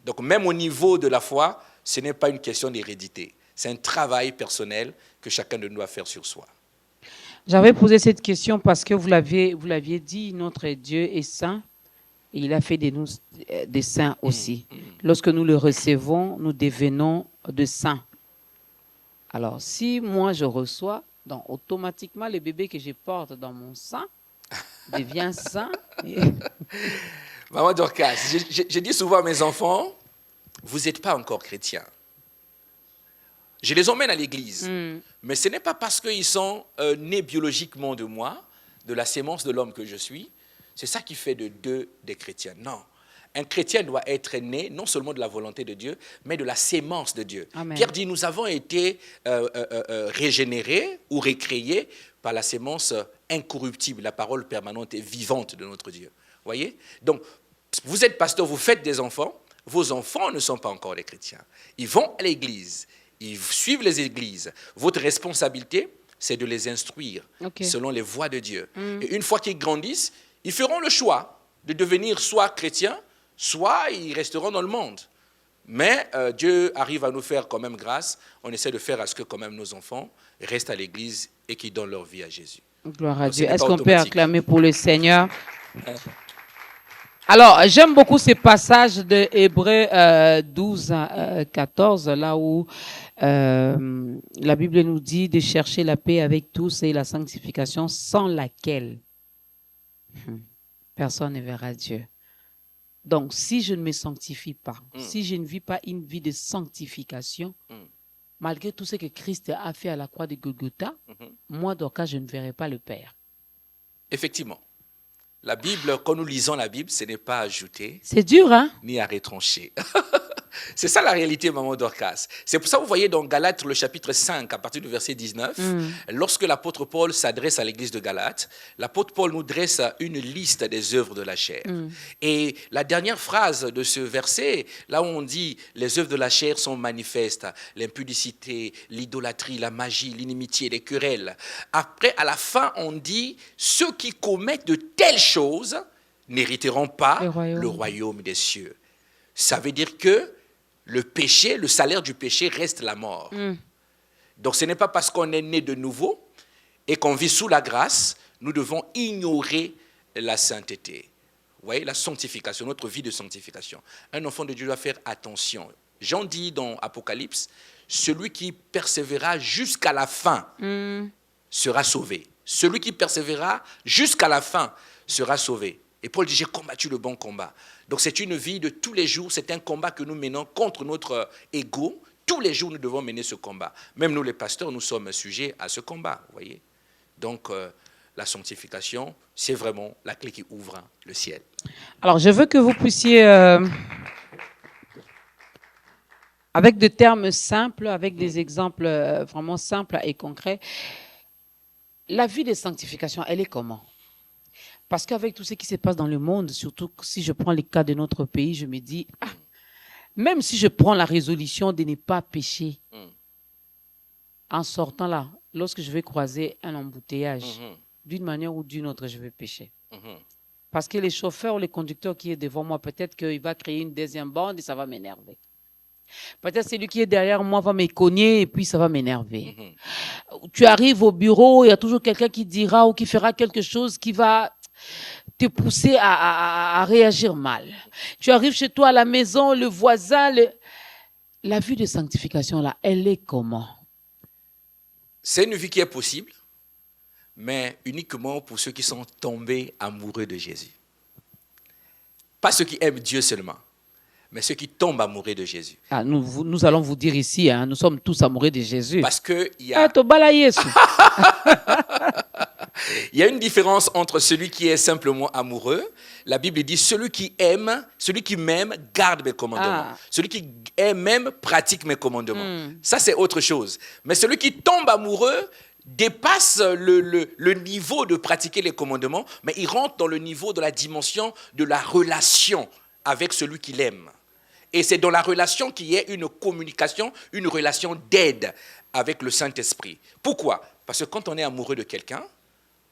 Donc même au niveau de la foi, ce n'est pas une question d'hérédité. C'est un travail personnel que chacun de nous doit faire sur soi. J'avais posé cette question parce que vous l'aviez dit, notre Dieu est saint. Et il a fait de nous des saints aussi. Lorsque nous le recevons, nous devenons de saints. Alors, si moi je reçois, donc automatiquement, le bébé que je porte dans mon sein devient saint. Maman Dorcas, je dis souvent à mes enfants, vous n'êtes pas encore chrétiens. Je les emmène à l'église. Mais ce n'est pas parce qu'ils sont nés biologiquement de moi, de la sémence de l'homme que je suis, c'est ça qui fait de d'eux des chrétiens. Non. Un chrétien doit être né non seulement de la volonté de Dieu, mais de la sémence de Dieu. Amen. Pierre dit, nous avons été régénérés ou récréés par la sémence incorruptible, la parole permanente et vivante de notre Dieu. Vous voyez? Donc, vous êtes pasteur, vous faites des enfants, vos enfants ne sont pas encore des chrétiens. Ils vont à l'église, ils suivent les églises. Votre responsabilité, c'est de les instruire selon les voies de Dieu. Et une fois qu'ils grandissent, ils feront le choix de devenir soit chrétiens, soit ils resteront dans le monde. Mais Dieu arrive à nous faire quand même grâce. On essaie de faire à ce que quand même nos enfants restent à l'église et qu'ils donnent leur vie à Jésus. Gloire à Dieu. Est-ce qu'on peut acclamer pour le Seigneur? Alors, j'aime beaucoup ces passages de Hébreux 12, 14, là où la Bible nous dit de chercher la paix avec tous et la sanctification sans laquelle personne ne verra Dieu. Donc, si je ne me sanctifie pas, si je ne vis pas une vie de sanctification, malgré tout ce que Christ a fait à la croix de Golgotha, moi, Dorcas, je ne verrai pas le Père. Effectivement. La Bible, quand nous lisons la Bible, ce n'est pas à ajouter. C'est dur, hein? Ni à retrancher. C'est ça la réalité, maman Dorcas. C'est pour ça que vous voyez dans Galates, le chapitre 5, à partir du verset 19, lorsque l'apôtre Paul s'adresse à l'église de Galates, l'apôtre Paul nous dresse une liste des œuvres de la chair. Et la dernière phrase de ce verset, là où on dit « les œuvres de la chair sont manifestes, l'impudicité, l'idolâtrie, la magie, l'inimitié, les querelles ». Après, à la fin, on dit « ceux qui commettent de telles choses n'hériteront pas le royaume des cieux ». Ça veut dire que le péché, le salaire du péché reste la mort. Donc ce n'est pas parce qu'on est né de nouveau et qu'on vit sous la grâce, nous devons ignorer la sainteté. Vous voyez, la sanctification, notre vie de sanctification. Un enfant de Dieu doit faire attention. Jean dit dans Apocalypse, celui qui persévérera jusqu'à la fin sera sauvé. Celui qui persévérera jusqu'à la fin sera sauvé. Et Paul dit, j'ai combattu le bon combat. Donc c'est une vie de tous les jours, c'est un combat que nous menons contre notre ego. Tous les jours, nous devons mener ce combat. Même nous, les pasteurs, nous sommes sujets à ce combat, vous voyez. Donc la sanctification, c'est vraiment la clé qui ouvre le ciel. Alors, je veux que vous puissiez, avec des termes simples, avec des exemples vraiment simples et concrets, la vie de sanctification, elle est comment? Parce qu'avec tout ce qui se passe dans le monde, surtout si je prends les cas de notre pays, je me dis, même si je prends la résolution de ne pas pécher, en sortant là, lorsque je vais croiser un embouteillage, d'une manière ou d'une autre, je vais pécher. Parce que les chauffeurs ou les conducteurs qui est devant moi, peut-être qu'il va créer une deuxième bande et ça va m'énerver. Peut-être celui qui est derrière moi va me cogner et puis ça va m'énerver. Tu arrives au bureau, il y a toujours quelqu'un qui dira ou qui fera quelque chose qui va te pousser à réagir mal. Tu arrives chez toi à la maison, le voisin, la vie de sanctification là, elle est comment? C'est une vie qui est possible, mais uniquement pour ceux qui sont tombés amoureux de Jésus. Pas ceux qui aiment Dieu seulement, mais ceux qui tombent amoureux de Jésus. Ah, nous allons vous dire ici, nous sommes tous amoureux de Jésus. Parce que il y a... Il y a une différence entre celui qui est simplement amoureux. La Bible dit, celui qui m'aime, garde mes commandements. Celui qui m'aime, pratique mes commandements. Ça, c'est autre chose. Mais celui qui tombe amoureux dépasse le niveau de pratiquer les commandements, mais il rentre dans le niveau de la dimension de la relation avec celui qu'il aime. Et c'est dans la relation qu'il y a une communication, une relation d'aide avec le Saint-Esprit. Pourquoi? Parce que quand on est amoureux de quelqu'un,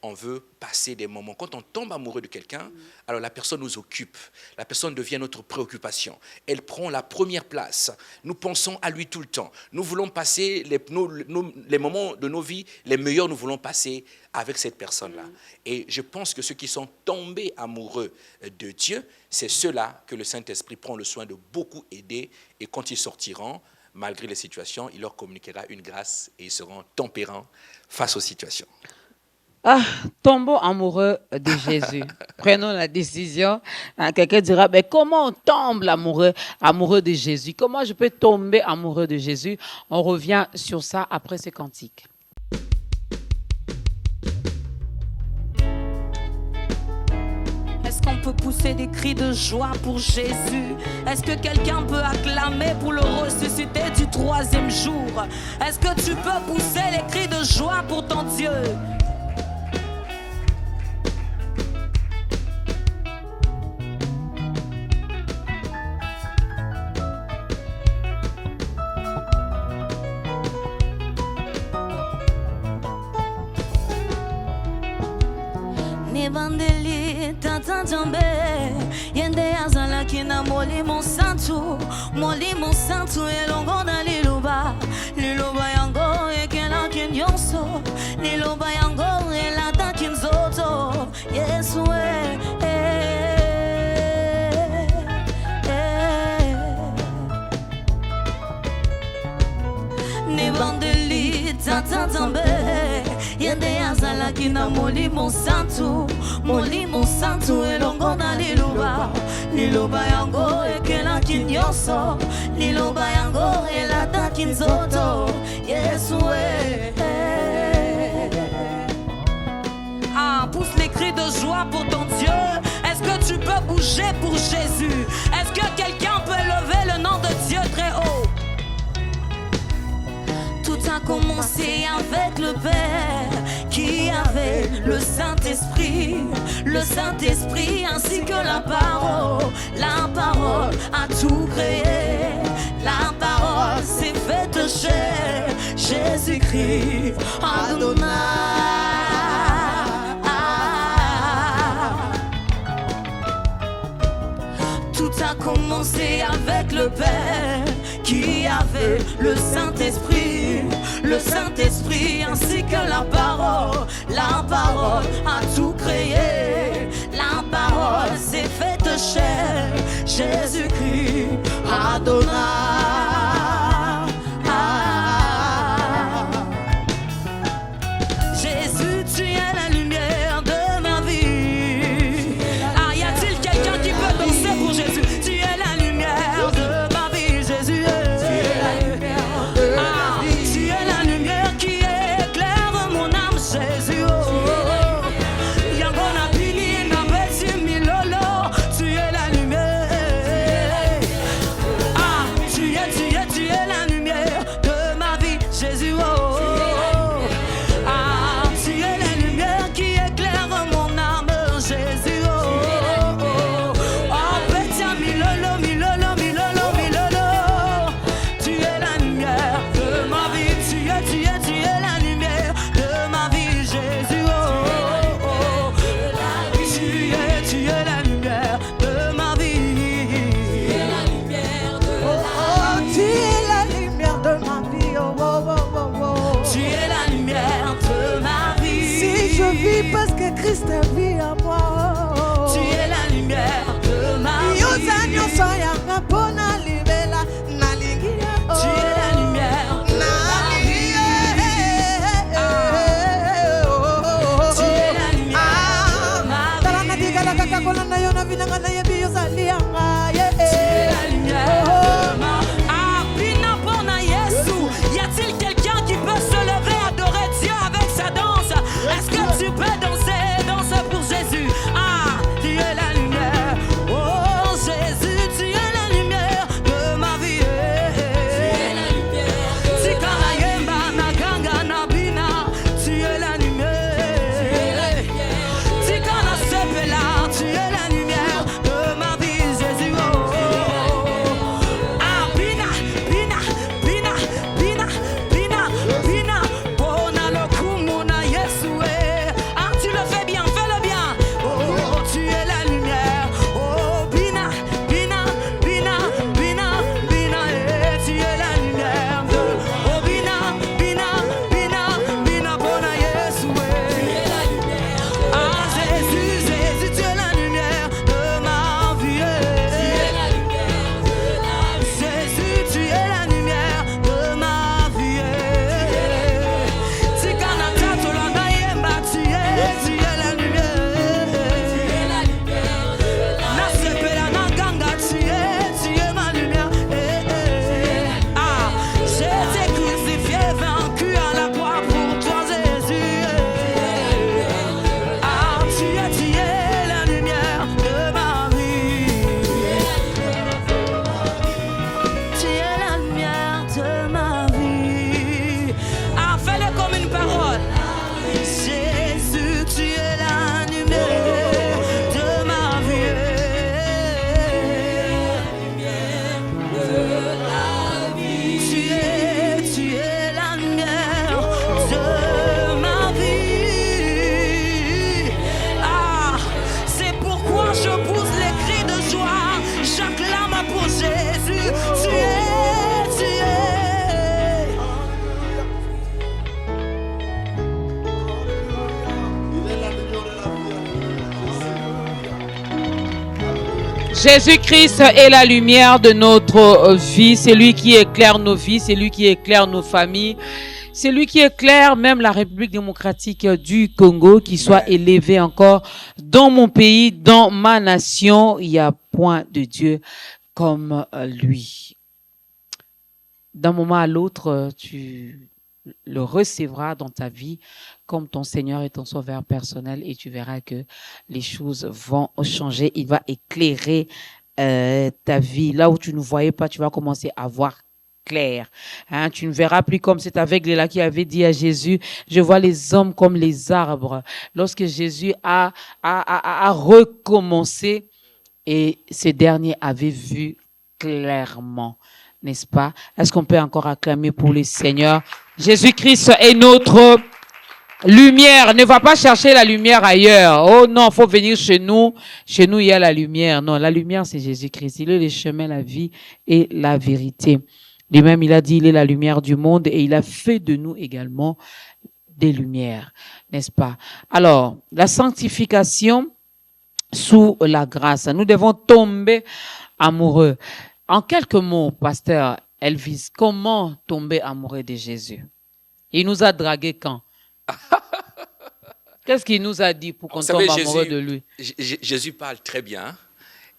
on veut passer des moments. Quand on tombe amoureux de quelqu'un, alors la personne nous occupe. La personne devient notre préoccupation. Elle prend la première place. Nous pensons à lui tout le temps. Nous voulons passer les moments de nos vies, les meilleurs, nous voulons passer avec cette personne-là. Et je pense que ceux qui sont tombés amoureux de Dieu, c'est ceux-là que le Saint-Esprit prend le soin de beaucoup aider. Et quand ils sortiront, malgré les situations, il leur communiquera une grâce et ils seront tempérants face aux situations. Tombons amoureux de Jésus. Prenons la décision. Quelqu'un dira, mais comment on tombe amoureux de Jésus? Comment je peux tomber amoureux de Jésus? On revient sur ça après ce cantique. Est-ce qu'on peut pousser des cris de joie pour Jésus? Est-ce que quelqu'un peut acclamer pour le ressusciter du troisième jour? Est-ce que tu peux pousser les cris de joie pour ton Dieu? Bandeli tata jambe yende azala kina moli mon santu elongo na liluba yango ekela kinyonso liluba yango elata kinzoto Yesu Nzambe yende azalaki na molimo santu elongo na liloba yango ekelaki nyonso liloba yango elataki nzoto Yesu pousse les cris de joie pour ton Dieu. Est-ce que tu peux bouger pour Jésus? Est-ce que quelqu'un peut lever le nom de Dieu très haut? Tout a commencé avec le Père qui avait le Saint-Esprit ainsi que la parole a tout créé. La parole s'est faite chair, Jésus-Christ, Adonai. Tout a commencé avec le Père qui avait le Saint-Esprit ainsi que la parole a tout créé. La parole s'est faite chair, Jésus-Christ, Adonai. Jésus, tu es la lumière de ma vie. Y a-t-il quelqu'un qui peut danser pour Jésus? Tu es la lumière de ma vie, Jésus. Tu es la lumière qui éclaire mon âme, Jésus. Yangona pili na besi milolo. Tu es la lumière. Tu es la lumière de ma vie, Jésus. Tu es la lumière qui éclaire mon âme, Jésus. Petia milolo. Tu es la lumière de ma vie. Tu es la lumière de ma vie, Jésus. Tu es la lumière de ma vie. Tu es la lumière de ma vie. Tu es la lumière de ma vie. Si je vis parce que Christ vit en moi. Tu es la lumière de ma vie. Tu es la lumière de ma vie. Tu es la lumière de ma Pina Bona Yesu. Y a-t-il quelqu'un qui peut se lever, adorer Dieu avec sa danse? Est-ce que tu peux danser pour Jésus? Tu es la lumière. Oh Jésus, tu es la lumière de ma vie. Tu es la lumière. Tikana yemba na ganga na bina. Tu es la lumière. Tikana sepela. Tu es la lumière de ma vie, Jésus. Bina. Bona lo kumuna Yesu. Tu le fais bien, fais-le bien. Oh, tu es la lumière. Oh, Bina. Tu es la lumière de. Oh, Bina. Bona Yesu. Tu es la lumière. Jésus, tu es la lumière de ma vie. Tu es la lumière de la vie. Jésus, tu es la lumière de ma vie. Tu canata tolanda yemba, tu es la lumière. Tu es la lumière de la vie. Nasepela na ganga, tu es ma lumière. J'étais crucifié, vaincu à la croix pour toi, Jésus. Tu es la lumière de ma vie. Tu es la lumière de ma vie. Fais-le comme une parole. Jésus, tu es la lumière de ma vie. Tu es la lumière de ma vie. C'est pourquoi je pousse les cris de joie. J'acclame pour Jésus. Tu es. Jésus-Christ est la lumière de notre vie. C'est lui qui éclaire nos vies, c'est lui qui éclaire nos familles. C'est lui qui éclaire même la République démocratique du Congo, qui soit élevée encore dans mon pays, dans ma nation. Il n'y a point de Dieu comme lui. D'un moment à l'autre, tu le recevras dans ta vie comme ton Seigneur et ton Sauveur personnel et tu verras que les choses vont changer. Il va éclairer ta vie. Là où tu ne voyais pas, tu vas commencer à voir clair. Hein, tu ne verras plus comme cet aveugle-là qui avait dit à Jésus, je vois les hommes comme les arbres. Lorsque Jésus a recommencé et ce dernier avait vu clairement, n'est-ce pas? Est-ce qu'on peut encore acclamer pour le Seigneur? Jésus-Christ est notre lumière. Ne va pas chercher la lumière ailleurs. Oh non, il faut venir chez nous. Chez nous, il y a la lumière. Non, la lumière, c'est Jésus-Christ. Il est le chemin, la vie et la vérité. Lui-même, il a dit, il est la lumière du monde et il a fait de nous également des lumières, n'est-ce pas? Alors, la sanctification sous la grâce. Nous devons tomber amoureux. En quelques mots, pasteur Elvis, comment tomber amoureux de Jésus? Il nous a dragués quand? Qu'est-ce qu'il nous a dit pour qu'on tombe amoureux de lui? Jésus parle très bien.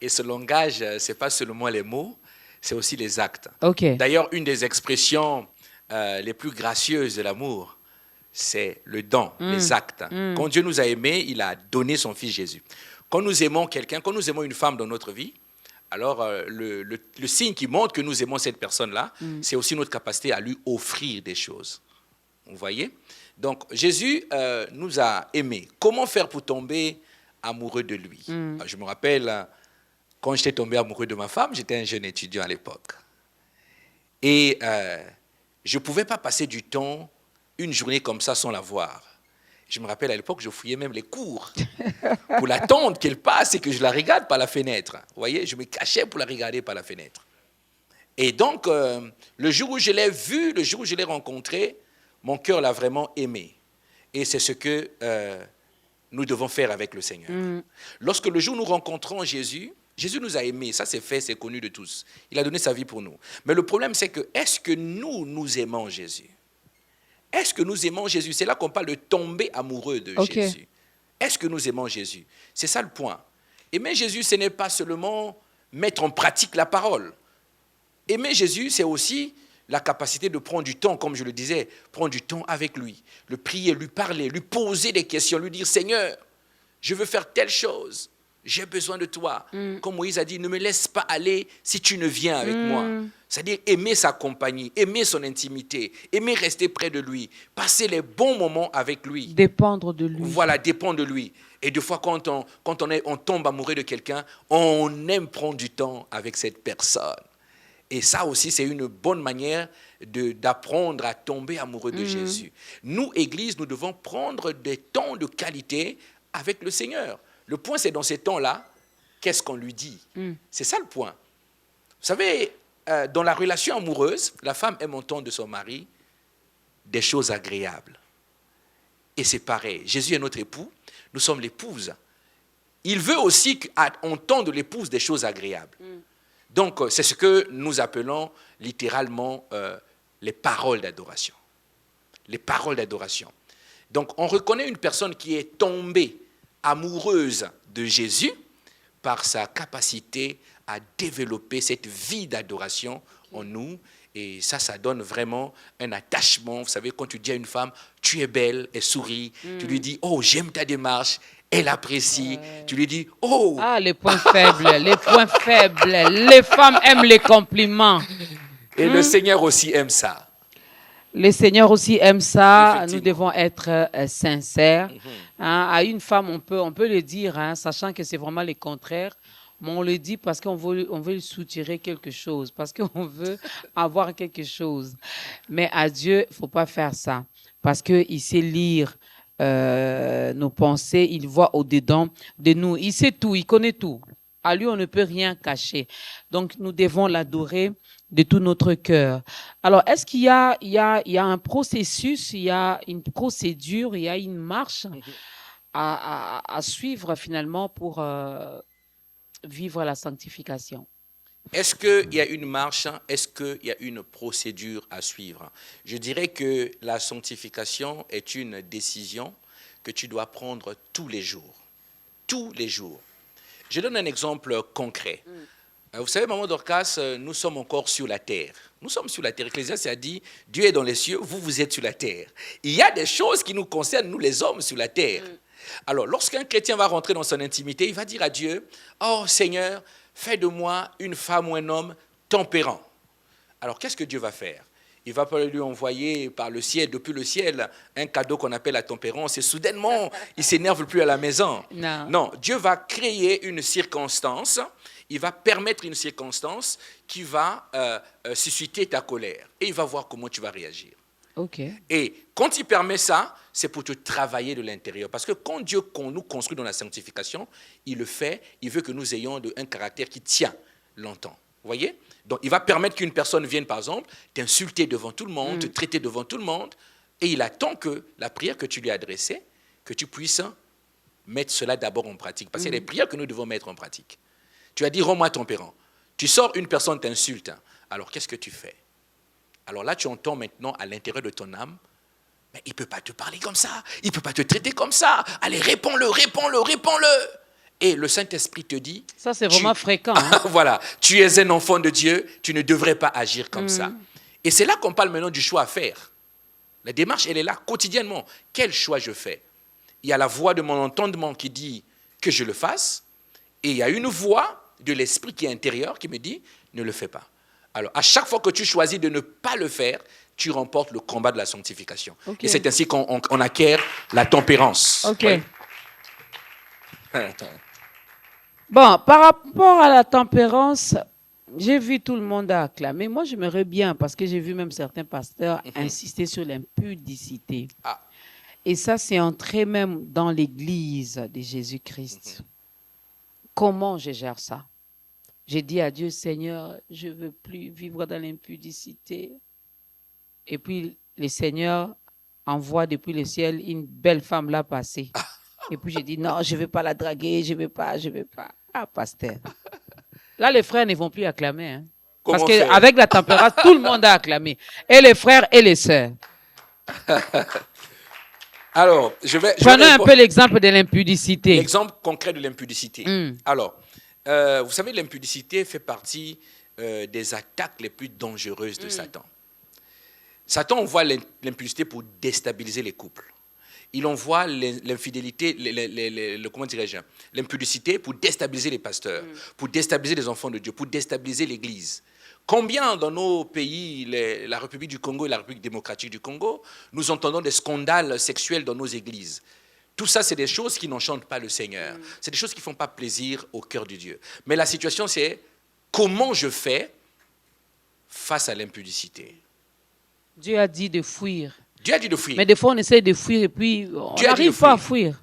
Et ce langage, ce n'est pas seulement les mots, c'est aussi les actes. Okay. D'ailleurs, une des expressions les plus gracieuses de l'amour, c'est le don, les actes. Quand Dieu nous a aimés, il a donné son Fils Jésus. Quand nous aimons quelqu'un, quand nous aimons une femme dans notre vie, alors le signe qui montre que nous aimons cette personne-là, c'est aussi notre capacité à lui offrir des choses. Vous voyez? Donc, Jésus nous a aimés. Comment faire pour tomber amoureux de lui? Je me rappelle, quand j'étais tombé amoureux de ma femme, j'étais un jeune étudiant à l'époque. Et je ne pouvais pas passer du temps, une journée comme ça, sans la voir. Je me rappelle, à l'époque, je fouillais même les cours pour l'attendre qu'elle passe et que je la regarde par la fenêtre. Vous voyez, je me cachais pour la regarder par la fenêtre. Et donc, le jour où je l'ai vue, le jour où je l'ai rencontrée, mon cœur l'a vraiment aimé. Et c'est ce que nous devons faire avec le Seigneur. Lorsque le jour où nous rencontrons Jésus, Jésus nous a aimés. Ça, c'est fait, c'est connu de tous. Il a donné sa vie pour nous. Mais le problème, c'est que, est-ce que nous aimons Jésus? Est-ce que nous aimons Jésus? C'est là qu'on parle de tomber amoureux de Jésus. Est-ce que nous aimons Jésus? C'est ça le point. Aimer Jésus, ce n'est pas seulement mettre en pratique la parole. Aimer Jésus, c'est aussi la capacité de prendre du temps, comme je le disais, prendre du temps avec lui, le prier, lui parler, lui poser des questions, lui dire « Seigneur, je veux faire telle chose, j'ai besoin de toi. » Comme Moïse a dit « Ne me laisse pas aller si tu ne viens avec moi. » C'est-à-dire aimer sa compagnie, aimer son intimité, aimer rester près de lui, passer les bons moments avec lui. Dépendre de lui. Voilà, dépendre de lui. Et des fois, quand on tombe amoureux de quelqu'un, on aime prendre du temps avec cette personne. Et ça aussi, c'est une bonne manière d'apprendre à tomber amoureux de Jésus. Nous, Église, nous devons prendre des temps de qualité avec le Seigneur. Le point, c'est dans ces temps-là, qu'est-ce qu'on lui dit? C'est ça le point. Vous savez, dans la relation amoureuse, la femme aime entendre de son mari des choses agréables. Et c'est pareil. Jésus est notre époux, nous sommes l'épouse. Il veut aussi entendre de l'épouse des choses agréables. Donc, c'est ce que nous appelons littéralement les paroles d'adoration. Les paroles d'adoration. Donc, on reconnaît une personne qui est tombée amoureuse de Jésus par sa capacité à développer cette vie d'adoration en nous. Et ça donne vraiment un attachement. Vous savez, quand tu dis à une femme, tu es belle, elle sourit. Tu lui dis, oh, j'aime ta démarche. Elle apprécie. Tu lui dis, oh. Ah, les points faibles, les points faibles. Les femmes aiment les compliments. Et le Seigneur aussi aime ça. Le Seigneur aussi aime ça. Nous devons être sincères. À une femme, on peut le dire, sachant que c'est vraiment le contraire. Mais on le dit parce qu'on veut lui soutirer quelque chose, parce qu'on veut avoir quelque chose. Mais à Dieu, il ne faut pas faire ça. Parce qu'il sait lire nos pensées, il voit au-dedans de nous. Il sait tout, il connaît tout. À lui, on ne peut rien cacher. Donc, nous devons l'adorer de tout notre cœur. Alors, est-ce qu'il y a un processus, il y a une procédure, il y a une marche à suivre finalement pour vivre la sanctification? Est-ce qu'il y a une marche? Est-ce qu'il y a une procédure à suivre? Je dirais que la sanctification est une décision que tu dois prendre tous les jours. Tous les jours. Je donne un exemple concret. Vous savez, Maman Dorcas, nous sommes encore sur la terre. Nous sommes sur la terre. Ecclésiaste a dit, Dieu est dans les cieux, vous, vous êtes sur la terre. Il y a des choses qui nous concernent, nous les hommes, sur la terre. Alors, lorsqu'un chrétien va rentrer dans son intimité, il va dire à Dieu, oh Seigneur, fais de moi une femme ou un homme tempérant. Alors, qu'est-ce que Dieu va faire? Il va pas lui envoyer par le ciel, depuis le ciel, un cadeau qu'on appelle la tempérance, et soudainement, il ne s'énerve plus à la maison. Non, Dieu va créer une circonstance, il va permettre une circonstance qui va susciter ta colère. Et il va voir comment tu vas réagir. Okay. Et quand il permet ça, c'est pour te travailler de l'intérieur. Parce que quand Dieu nous construit dans la sanctification, il le fait, il veut que nous ayons un caractère qui tient longtemps. Vous voyez? Donc, il va permettre qu'une personne vienne, par exemple, t'insulter devant tout le monde, te traiter devant tout le monde, et il attend que la prière que tu lui as adressée, que tu puisses mettre cela d'abord en pratique. Parce qu'il y a des prières que nous devons mettre en pratique. Tu as dit, rends-moi tempérant. Tu sors, une personne t'insulte. Alors, qu'est-ce que tu fais? Alors là, tu entends maintenant à l'intérieur de ton âme, mais il ne peut pas te parler comme ça, il ne peut pas te traiter comme ça. Allez, réponds-le, réponds-le, réponds-le. Et le Saint-Esprit te dit... Ça, c'est vraiment fréquent. Hein? Voilà, tu es un enfant de Dieu, tu ne devrais pas agir comme ça. Et c'est là qu'on parle maintenant du choix à faire. La démarche, elle est là quotidiennement. Quel choix je fais? Il y a la voix de mon entendement qui dit que je le fasse, et il y a une voix de l'Esprit qui est intérieur qui me dit ne le fais pas. Alors, à chaque fois que tu choisis de ne pas le faire, tu remportes le combat de la sanctification. Okay. Et c'est ainsi qu'on acquiert la tempérance. OK. Ouais. Bon, par rapport à la tempérance, j'ai vu tout le monde acclamer. Moi, j'aimerais bien, parce que j'ai vu même certains pasteurs insister sur l'impudicité. Ah. Et ça, c'est entré même dans l'Église de Jésus-Christ. Comment je gère ça? J'ai dit à Dieu, Seigneur, je ne veux plus vivre dans l'impudicité. Et puis, le Seigneur envoie depuis le ciel une belle femme là passer. Et puis, j'ai dit, non, je ne vais pas la draguer, je ne vais pas. Ah, pasteur. Là, les frères ne vont plus acclamer. Hein. Parce qu'avec la tempérance, tout le monde a acclamé. Et les frères et les sœurs. Alors, prenons un peu l'exemple de l'impudicité. L'exemple concret de l'impudicité. Alors, vous savez, l'impudicité fait partie des attaques les plus dangereuses de Satan. Satan envoie l'impudicité pour déstabiliser les couples. Il envoie l'infidélité, comment dirais-je, l'impudicité pour déstabiliser les pasteurs, pour déstabiliser les enfants de Dieu, pour déstabiliser l'Église. Combien dans nos pays, la République du Congo et la République démocratique du Congo, nous entendons des scandales sexuels dans nos églises? Tout ça, c'est des choses qui n'enchantent pas le Seigneur. C'est des choses qui ne font pas plaisir au cœur de Dieu. Mais la situation, c'est comment je fais face à l'impudicité. Dieu a dit de fuir. Dieu a dit de fuir. Mais des fois, on essaie de fuir et puis on n'arrive pas à fuir.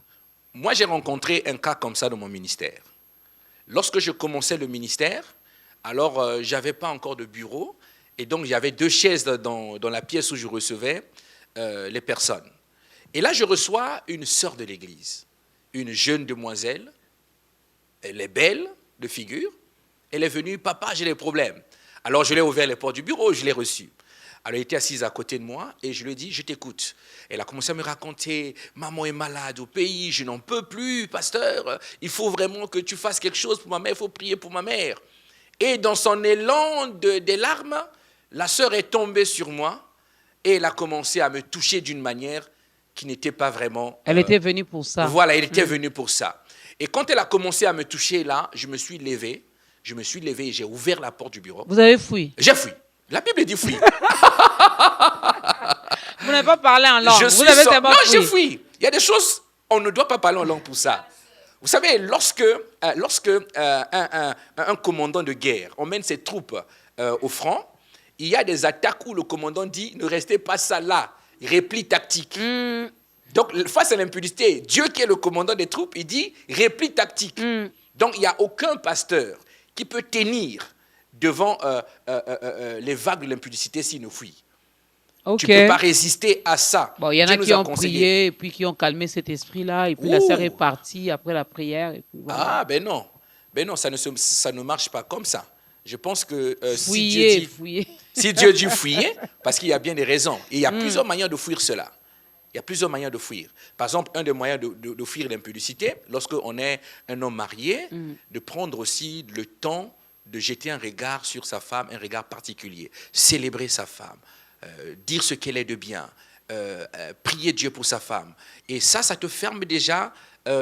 Moi, j'ai rencontré un cas comme ça dans mon ministère. Lorsque je commençais le ministère, alors je n'avais pas encore de bureau. Et donc, il y avait 2 chaises dans la pièce où je recevais les personnes. Et là, je reçois une sœur de l'église, une jeune demoiselle. Elle est belle de figure. Elle est venue, papa, j'ai des problèmes. Alors, je l'ai ouvert les portes du bureau, je l'ai reçue. Alors, elle était assise à côté de moi et je lui ai dit, je t'écoute. Elle a commencé à me raconter, maman est malade au pays, je n'en peux plus, pasteur. Il faut vraiment que tu fasses quelque chose pour ma mère, il faut prier pour ma mère. Et dans son élan des larmes, la sœur est tombée sur moi et elle a commencé à me toucher d'une manière qui n'était pas vraiment... Elle était venue pour ça. Voilà, elle était venue pour ça. Et quand elle a commencé à me toucher là, je me suis levé et j'ai ouvert la porte du bureau. Vous avez fui? J'ai fui. La Bible dit fui. Vous n'avez pas parlé en langue. Vous avez non, j'ai fui. Il y a des choses, on ne doit pas parler en langue pour ça. Vous savez, lorsque un commandant de guerre emmène ses troupes au front, il y a des attaques où le commandant dit ne restez pas ça là, repli tactique. Donc, face à l'impudicité, Dieu qui est le commandant des troupes, il dit repli tactique. Donc, il n'y a aucun pasteur qui peut tenir devant les vagues de l'impudicité s'il ne fuit. Okay. Tu ne peux pas résister à ça. Bon, il y en a qui ont prié et puis qui ont calmé cet esprit-là. Et puis la sœur est partie après la prière. Et puis voilà. Ah, ben non, ça ne marche pas comme ça. Je pense que Fouiller. si Dieu dit fuir, parce qu'il y a bien des raisons. Et il y a plusieurs manières de fuir cela. Il y a plusieurs manières de fuir. Par exemple, un des moyens de fuir l'impudicité, lorsqu'on est un homme marié, de prendre aussi le temps de jeter un regard sur sa femme, un regard particulier, célébrer sa femme, dire ce qu'elle est de bien, prier Dieu pour sa femme. Et ça te ferme déjà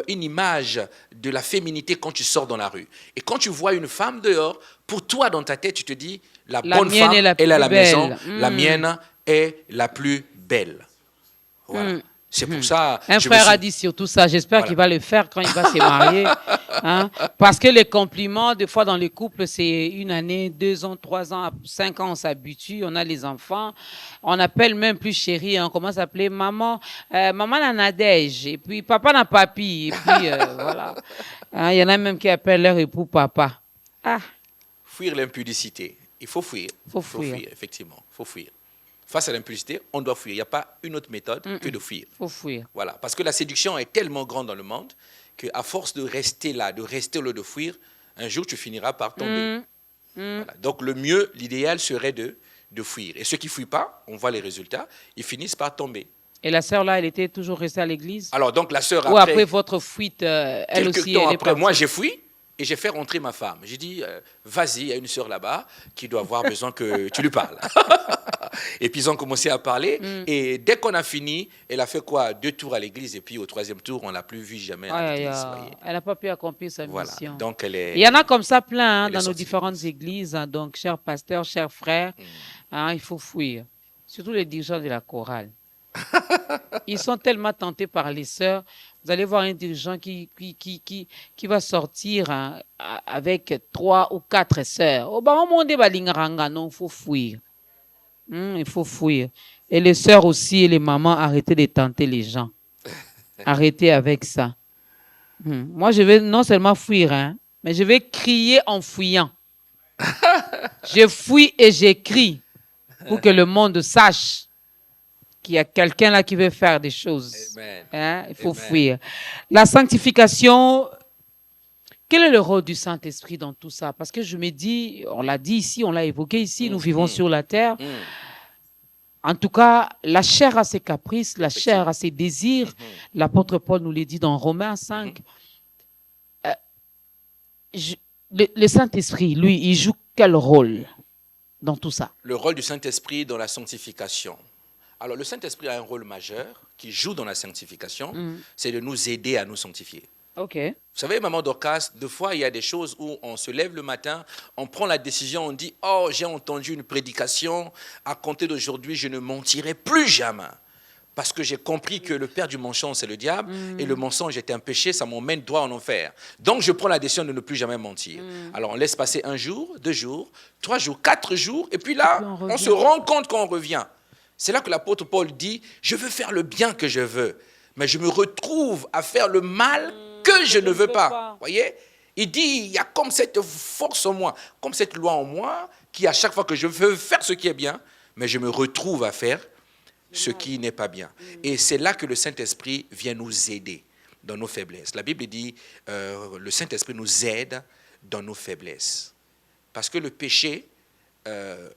une image de la féminité quand tu sors dans la rue. Et quand tu vois une femme dehors, pour toi, dans ta tête, tu te dis, la bonne femme, elle est à la maison, la mienne est la plus belle. Voilà. C'est pour ça... Un frère a dit surtout ça. J'espère qu'il va le faire quand il va se marier. Hein? Parce que les compliments, des fois, dans les couples, c'est 1 année, 2 ans, 3 ans, 5 ans, on s'habitue, on a les enfants. On appelle même plus chérie, on commence à appeler maman. Maman n'a Nadège, et puis papa n'a papi. Et puis, voilà. Hein, il y en a même qui appellent leur époux papa. Ah. Fuir l'impudicité. Il faut fuir. Il faut fuir, effectivement. Il faut fuir. Face à l'impudicité, on doit fuir. Il n'y a pas une autre méthode que de fuir. Il faut fuir. Voilà. Parce que la séduction est tellement grande dans le monde qu'à force de rester là, de rester au lieu de fuir, un jour tu finiras par tomber. Voilà. Donc le mieux, l'idéal serait de fuir. Et ceux qui ne fuient pas, on voit les résultats, ils finissent par tomber. Et la sœur là, elle était toujours restée à l'église? Alors donc la sœur Ou après votre fuite, elle aussi, quelques temps elle est après, partie. moi j'ai fui. Et j'ai fait rentrer ma femme. J'ai dit, vas-y, il y a une sœur là-bas qui doit avoir besoin que tu lui parles. Et puis ils ont commencé à parler. Et dès qu'on a fini, elle a fait quoi? 2 tours à l'église. Et puis au 3e tour, on ne l'a plus vue jamais à l'église. Elle n'a pas pu accomplir sa voilà. mission. Donc Il y en a comme ça plein dans nos sortie. différentes églises. Hein. Donc, chers pasteurs, chers frères, hein, il faut fuir. Surtout les dirigeants de la chorale. Ils sont tellement tentés par les sœurs. Vous allez voir un dirigeant qui va sortir hein, avec 3 ou 4 sœurs. Oh, bah, non, il faut fuir. Il faut fuir. Et les sœurs aussi et les mamans, arrêtez de tenter les gens. Arrêtez avec ça. Moi, je vais non seulement fuir, hein, mais je vais crier en fuyant. Je fuis et j'écris pour que le monde sache qu'il y a quelqu'un là qui veut faire des choses. Hein? Il faut fuir. La sanctification, quel est le rôle du Saint-Esprit dans tout ça? Parce que je me dis, on l'a dit ici, on l'a évoqué ici, nous vivons sur la terre. En tout cas, la chair a ses caprices, la chair a ses désirs. L'apôtre Paul nous l'a dit dans Romains 5. Le Saint-Esprit, lui, il joue quel rôle dans tout ça? Le rôle du Saint-Esprit dans la sanctification. Alors, le Saint-Esprit a un rôle majeur qui joue dans la sanctification, c'est de nous aider à nous sanctifier. Ok. Vous savez, Maman Dorcas, des fois, il y a des choses où on se lève le matin, on prend la décision, on dit « Oh, j'ai entendu une prédication, à compter d'aujourd'hui, je ne mentirai plus jamais. » Parce que j'ai compris que le père du mensonge, c'est le diable, et le mensonge est un péché, ça m'emmène droit en enfer. Donc, je prends la décision de ne plus jamais mentir. Alors, on laisse passer 1 jour, 2 jours, 3 jours, 4 jours, et puis là, on se rend compte qu'on revient. C'est là que l'apôtre Paul dit, je veux faire le bien que je veux, mais je me retrouve à faire le mal que je ne veux pas. Voyez? Il dit, il y a comme cette force en moi, comme cette loi en moi, qui à chaque fois que je veux faire ce qui est bien, mais je me retrouve à faire ce qui n'est pas bien. Et c'est là que le Saint-Esprit vient nous aider dans nos faiblesses. La Bible dit, le Saint-Esprit nous aide dans nos faiblesses. Parce que le péché que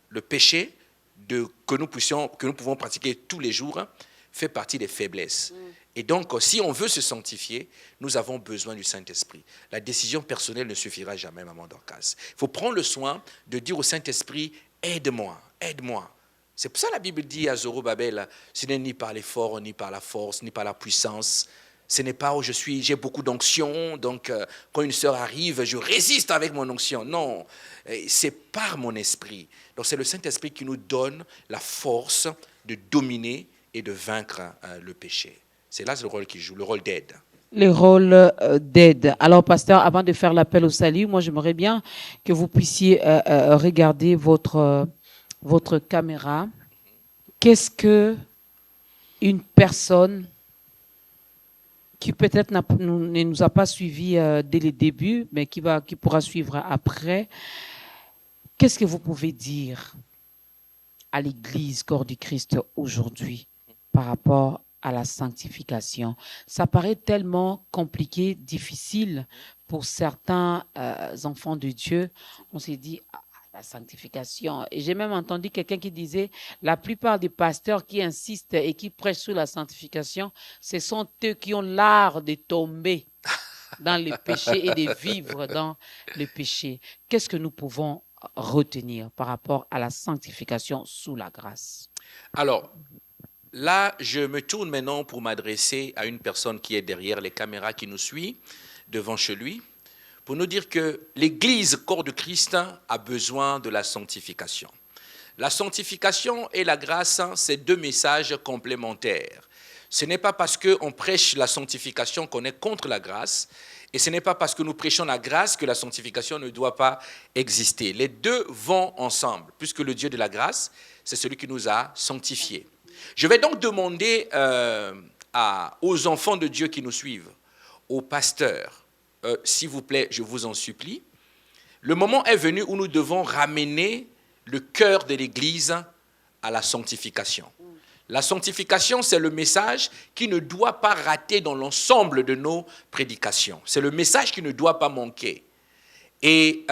nous pouvons pratiquer tous les jours fait partie des faiblesses. Et donc, si on veut se sanctifier, nous avons besoin du Saint-Esprit. La décision personnelle ne suffira jamais, Maman Dorcas. Il faut prendre le soin de dire au Saint-Esprit, aide-moi, aide-moi. C'est pour ça que la Bible dit à Zorobabel, ce n'est ni par l'effort, ni par la force, ni par la puissance. Ce n'est pas où j'ai beaucoup d'onction, donc quand une sœur arrive, je résiste avec mon onction. Non, c'est par mon esprit. Donc c'est le Saint-Esprit qui nous donne la force de dominer et de vaincre le péché. C'est là le rôle qu'il joue, le rôle d'aide. Le rôle d'aide. Alors, pasteur, avant de faire l'appel au salut, moi, j'aimerais bien que vous puissiez regarder votre caméra. Qu'est-ce que une personne qui peut-être ne nous a pas suivis dès le début, mais qui pourra suivre après, qu'est-ce que vous pouvez dire à l'Église Corps du Christ aujourd'hui par rapport à la sanctification? Ça paraît tellement compliqué, difficile pour certains enfants de Dieu. On s'est dit, la sanctification. Et j'ai même entendu quelqu'un qui disait, la plupart des pasteurs qui insistent et qui prêchent sur la sanctification, ce sont eux qui ont l'art de tomber dans le péché et de vivre dans le péché. Qu'est-ce que nous pouvons retenir par rapport à la sanctification sous la grâce? Alors, là, je me tourne maintenant pour m'adresser à une personne qui est derrière les caméras, qui nous suit devant chez lui, pour nous dire que l'Église, corps de Christ, a besoin de la sanctification. La sanctification et la grâce, c'est deux messages complémentaires. Ce n'est pas parce qu'on prêche la sanctification qu'on est contre la grâce, et ce n'est pas parce que nous prêchons la grâce que la sanctification ne doit pas exister. Les deux vont ensemble, puisque le Dieu de la grâce, c'est celui qui nous a sanctifiés. Je vais donc demander aux enfants de Dieu qui nous suivent, aux pasteurs, s'il vous plaît, je vous en supplie, le moment est venu où nous devons ramener le cœur de l'Église à la sanctification. La sanctification, c'est le message qui ne doit pas rater dans l'ensemble de nos prédications. C'est le message qui ne doit pas manquer. Et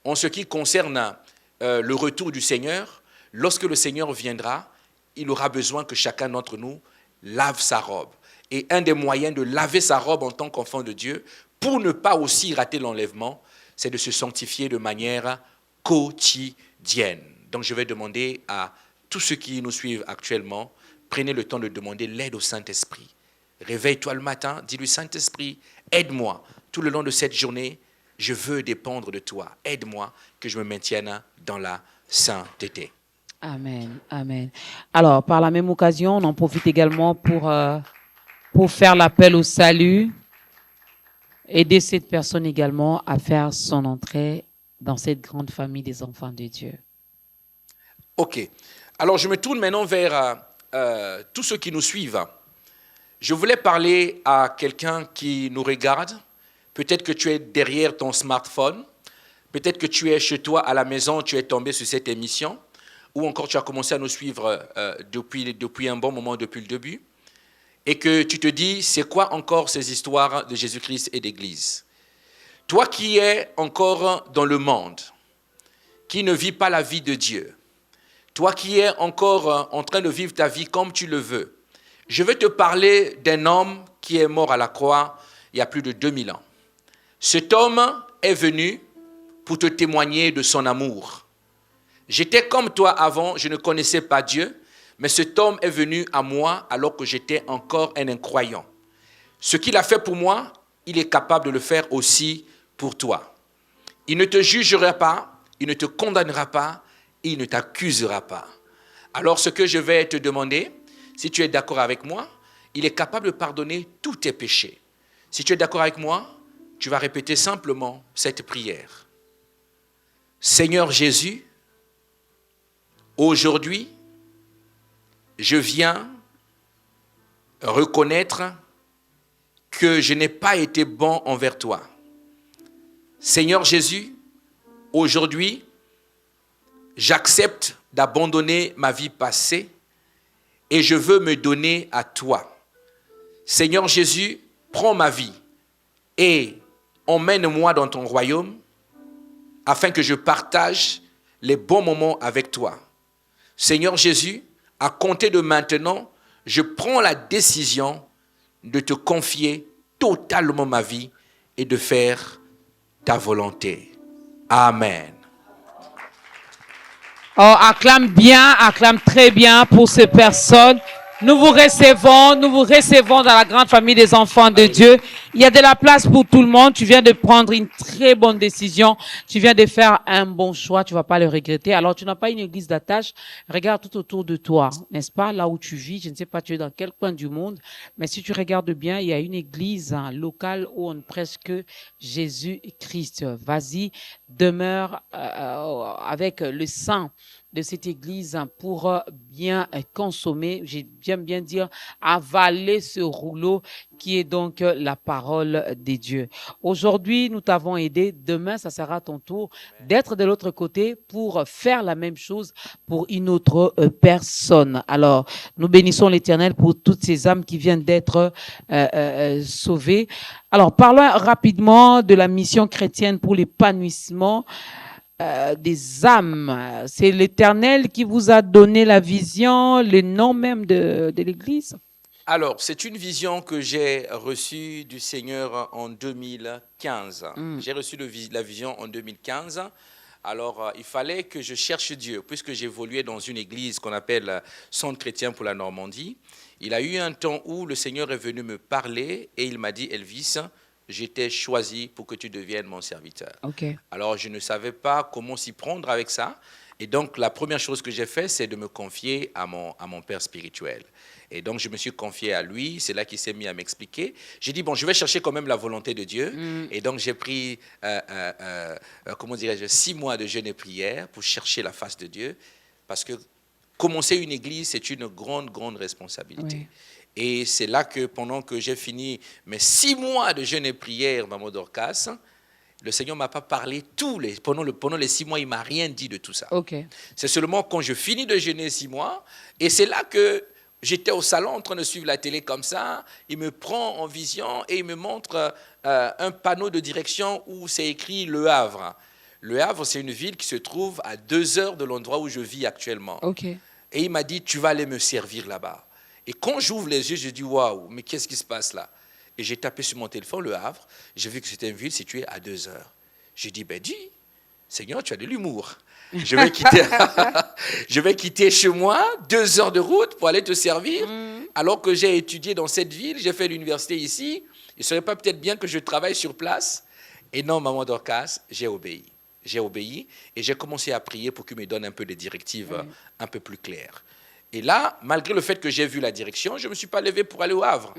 en ce qui concerne le retour du Seigneur, lorsque le Seigneur viendra, il aura besoin que chacun d'entre nous lave sa robe. Et un des moyens de laver sa robe en tant qu'enfant de Dieu, pour ne pas aussi rater l'enlèvement, c'est de se sanctifier de manière quotidienne. Donc je vais demander à tous ceux qui nous suivent actuellement, prenez le temps de demander l'aide au Saint-Esprit. Réveille-toi le matin, dis-lui, Saint-Esprit, aide-moi. Tout le long de cette journée, je veux dépendre de toi. Aide-moi que je me maintienne dans la sainteté. Amen, amen. Alors, par la même occasion, on en profite également pour faire l'appel au salut, aider cette personne également à faire son entrée dans cette grande famille des enfants de Dieu. Ok. Alors, je me tourne maintenant vers tous ceux qui nous suivent. Je voulais parler à quelqu'un qui nous regarde. Peut-être que tu es derrière ton smartphone. Peut-être que tu es chez toi à la maison, tu es tombé sur cette émission. Ou encore tu as commencé à nous suivre depuis un bon moment, depuis le début. Et que tu te dis, c'est quoi encore ces histoires de Jésus-Christ et d'Église? Toi qui es encore dans le monde, qui ne vis pas la vie de Dieu, toi qui es encore en train de vivre ta vie comme tu le veux, je vais te parler d'un homme qui est mort à la croix il y a plus de 2000 ans. Cet homme est venu pour te témoigner de son amour. J'étais comme toi avant, je ne connaissais pas Dieu, mais cet homme est venu à moi alors que j'étais encore un incroyant. Ce qu'il a fait pour moi, il est capable de le faire aussi pour toi. Il ne te jugera pas, il ne te condamnera pas, il ne t'accusera pas. Alors ce que je vais te demander, si tu es d'accord avec moi, il est capable de pardonner tous tes péchés. Si tu es d'accord avec moi, tu vas répéter simplement cette prière. Seigneur Jésus, aujourd'hui, je viens reconnaître que je n'ai pas été bon envers toi. Seigneur Jésus, aujourd'hui, j'accepte d'abandonner ma vie passée et je veux me donner à toi. Seigneur Jésus, prends ma vie et emmène-moi dans ton royaume afin que je partage les bons moments avec toi. Seigneur Jésus, à compter de maintenant, je prends la décision de te confier totalement ma vie et de faire ta volonté. Amen. Oh, acclame bien, acclame très bien pour ces personnes. Nous vous recevons dans la grande famille des enfants de Dieu. Il y a de la place pour tout le monde. Tu viens de prendre une très bonne décision. Tu viens de faire un bon choix. Tu vas pas le regretter. Alors, tu n'as pas une église d'attache. Regarde tout autour de toi, n'est-ce pas? Là où tu vis, je ne sais pas tu es dans quel coin du monde, mais si tu regardes bien, il y a une église locale où on prêche que Jésus-Christ. Vas-y, demeure avec le sang de cette église pour bien consommer, j'aime bien dire, avaler ce rouleau qui est donc la parole de Dieu. Aujourd'hui, nous t'avons aidé. Demain, ça sera ton tour d'être de l'autre côté pour faire la même chose pour une autre personne. Alors, nous bénissons l'Éternel pour toutes ces âmes qui viennent d'être sauvées. Alors, parlons rapidement de la mission chrétienne pour l'épanouissement. des âmes. C'est l'Éternel qui vous a donné la vision, le nom même de l'Église? Alors, c'est une vision que j'ai reçue du Seigneur en 2015. J'ai reçu la vision en 2015. Alors, il fallait que je cherche Dieu, puisque j'évoluais dans une église qu'on appelle Centre chrétien pour la Normandie. Il a eu un temps où le Seigneur est venu me parler et il m'a dit, Elvis, j'étais choisi pour que tu deviennes mon serviteur. Okay. Alors, je ne savais pas comment s'y prendre avec ça. Et donc, la première chose que j'ai fait, c'est de me confier à mon père spirituel. Et donc, je me suis confié à lui. C'est là qu'il s'est mis à m'expliquer. J'ai dit, bon, je vais chercher quand même la volonté de Dieu. Et donc, j'ai pris, comment dirais-je, 6 mois de jeûne et prière pour chercher la face de Dieu. Parce que commencer une église, c'est une grande, grande responsabilité. Oui. Et c'est là que, pendant que j'ai fini mes 6 mois de jeûne et prière, Maman Dorcas, le Seigneur ne m'a pas parlé pendant les 6 mois, il ne m'a rien dit de tout ça. Okay. C'est seulement quand je finis de jeûner 6 mois, et c'est là que j'étais au salon en train de suivre la télé comme ça, il me prend en vision et il me montre un panneau de direction où c'est écrit Le Havre. Le Havre, c'est une ville qui se trouve à 2 heures de l'endroit où je vis actuellement. Okay. Et il m'a dit, tu vas aller me servir là-bas. Et quand j'ouvre les yeux, je dis, waouh, mais qu'est-ce qui se passe là? Et j'ai tapé sur mon téléphone Le Havre, j'ai vu que c'était une ville située à 2 heures. J'ai dit, ben dis, Seigneur, tu as de l'humour. Je vais quitter chez moi 2 heures de route pour aller te servir, alors que j'ai étudié dans cette ville, j'ai fait l'université ici. Il ne serait pas peut-être bien que je travaille sur place? Et non, Maman Dorcas, j'ai obéi. J'ai obéi et j'ai commencé à prier pour qu'il me donne un peu des directives un peu plus claires. Et là, malgré le fait que j'ai vu la direction, je ne me suis pas levé pour aller au Havre.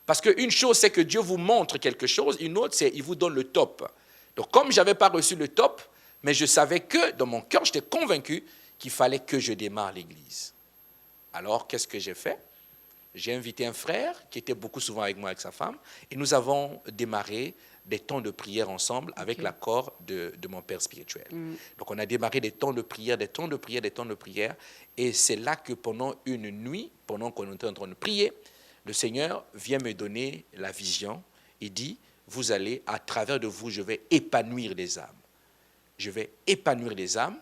Parce qu'une chose, c'est que Dieu vous montre quelque chose. Une autre, c'est qu'il vous donne le top. Donc, comme je n'avais pas reçu le top, mais je savais que, dans mon cœur, j'étais convaincu qu'il fallait que je démarre l'église. Alors, qu'est-ce que j'ai fait? J'ai invité un frère qui était beaucoup souvent avec moi, avec sa femme, et nous avons démarré des temps de prière ensemble avec l'accord de mon père spirituel. Donc, on a démarré des temps de prière, des temps de prière, des temps de prière. Et c'est là que pendant une nuit, pendant qu'on était en train de prier, le Seigneur vient me donner la vision. Il dit, vous allez, à travers de vous, je vais épanouir les âmes. Je vais épanouir les âmes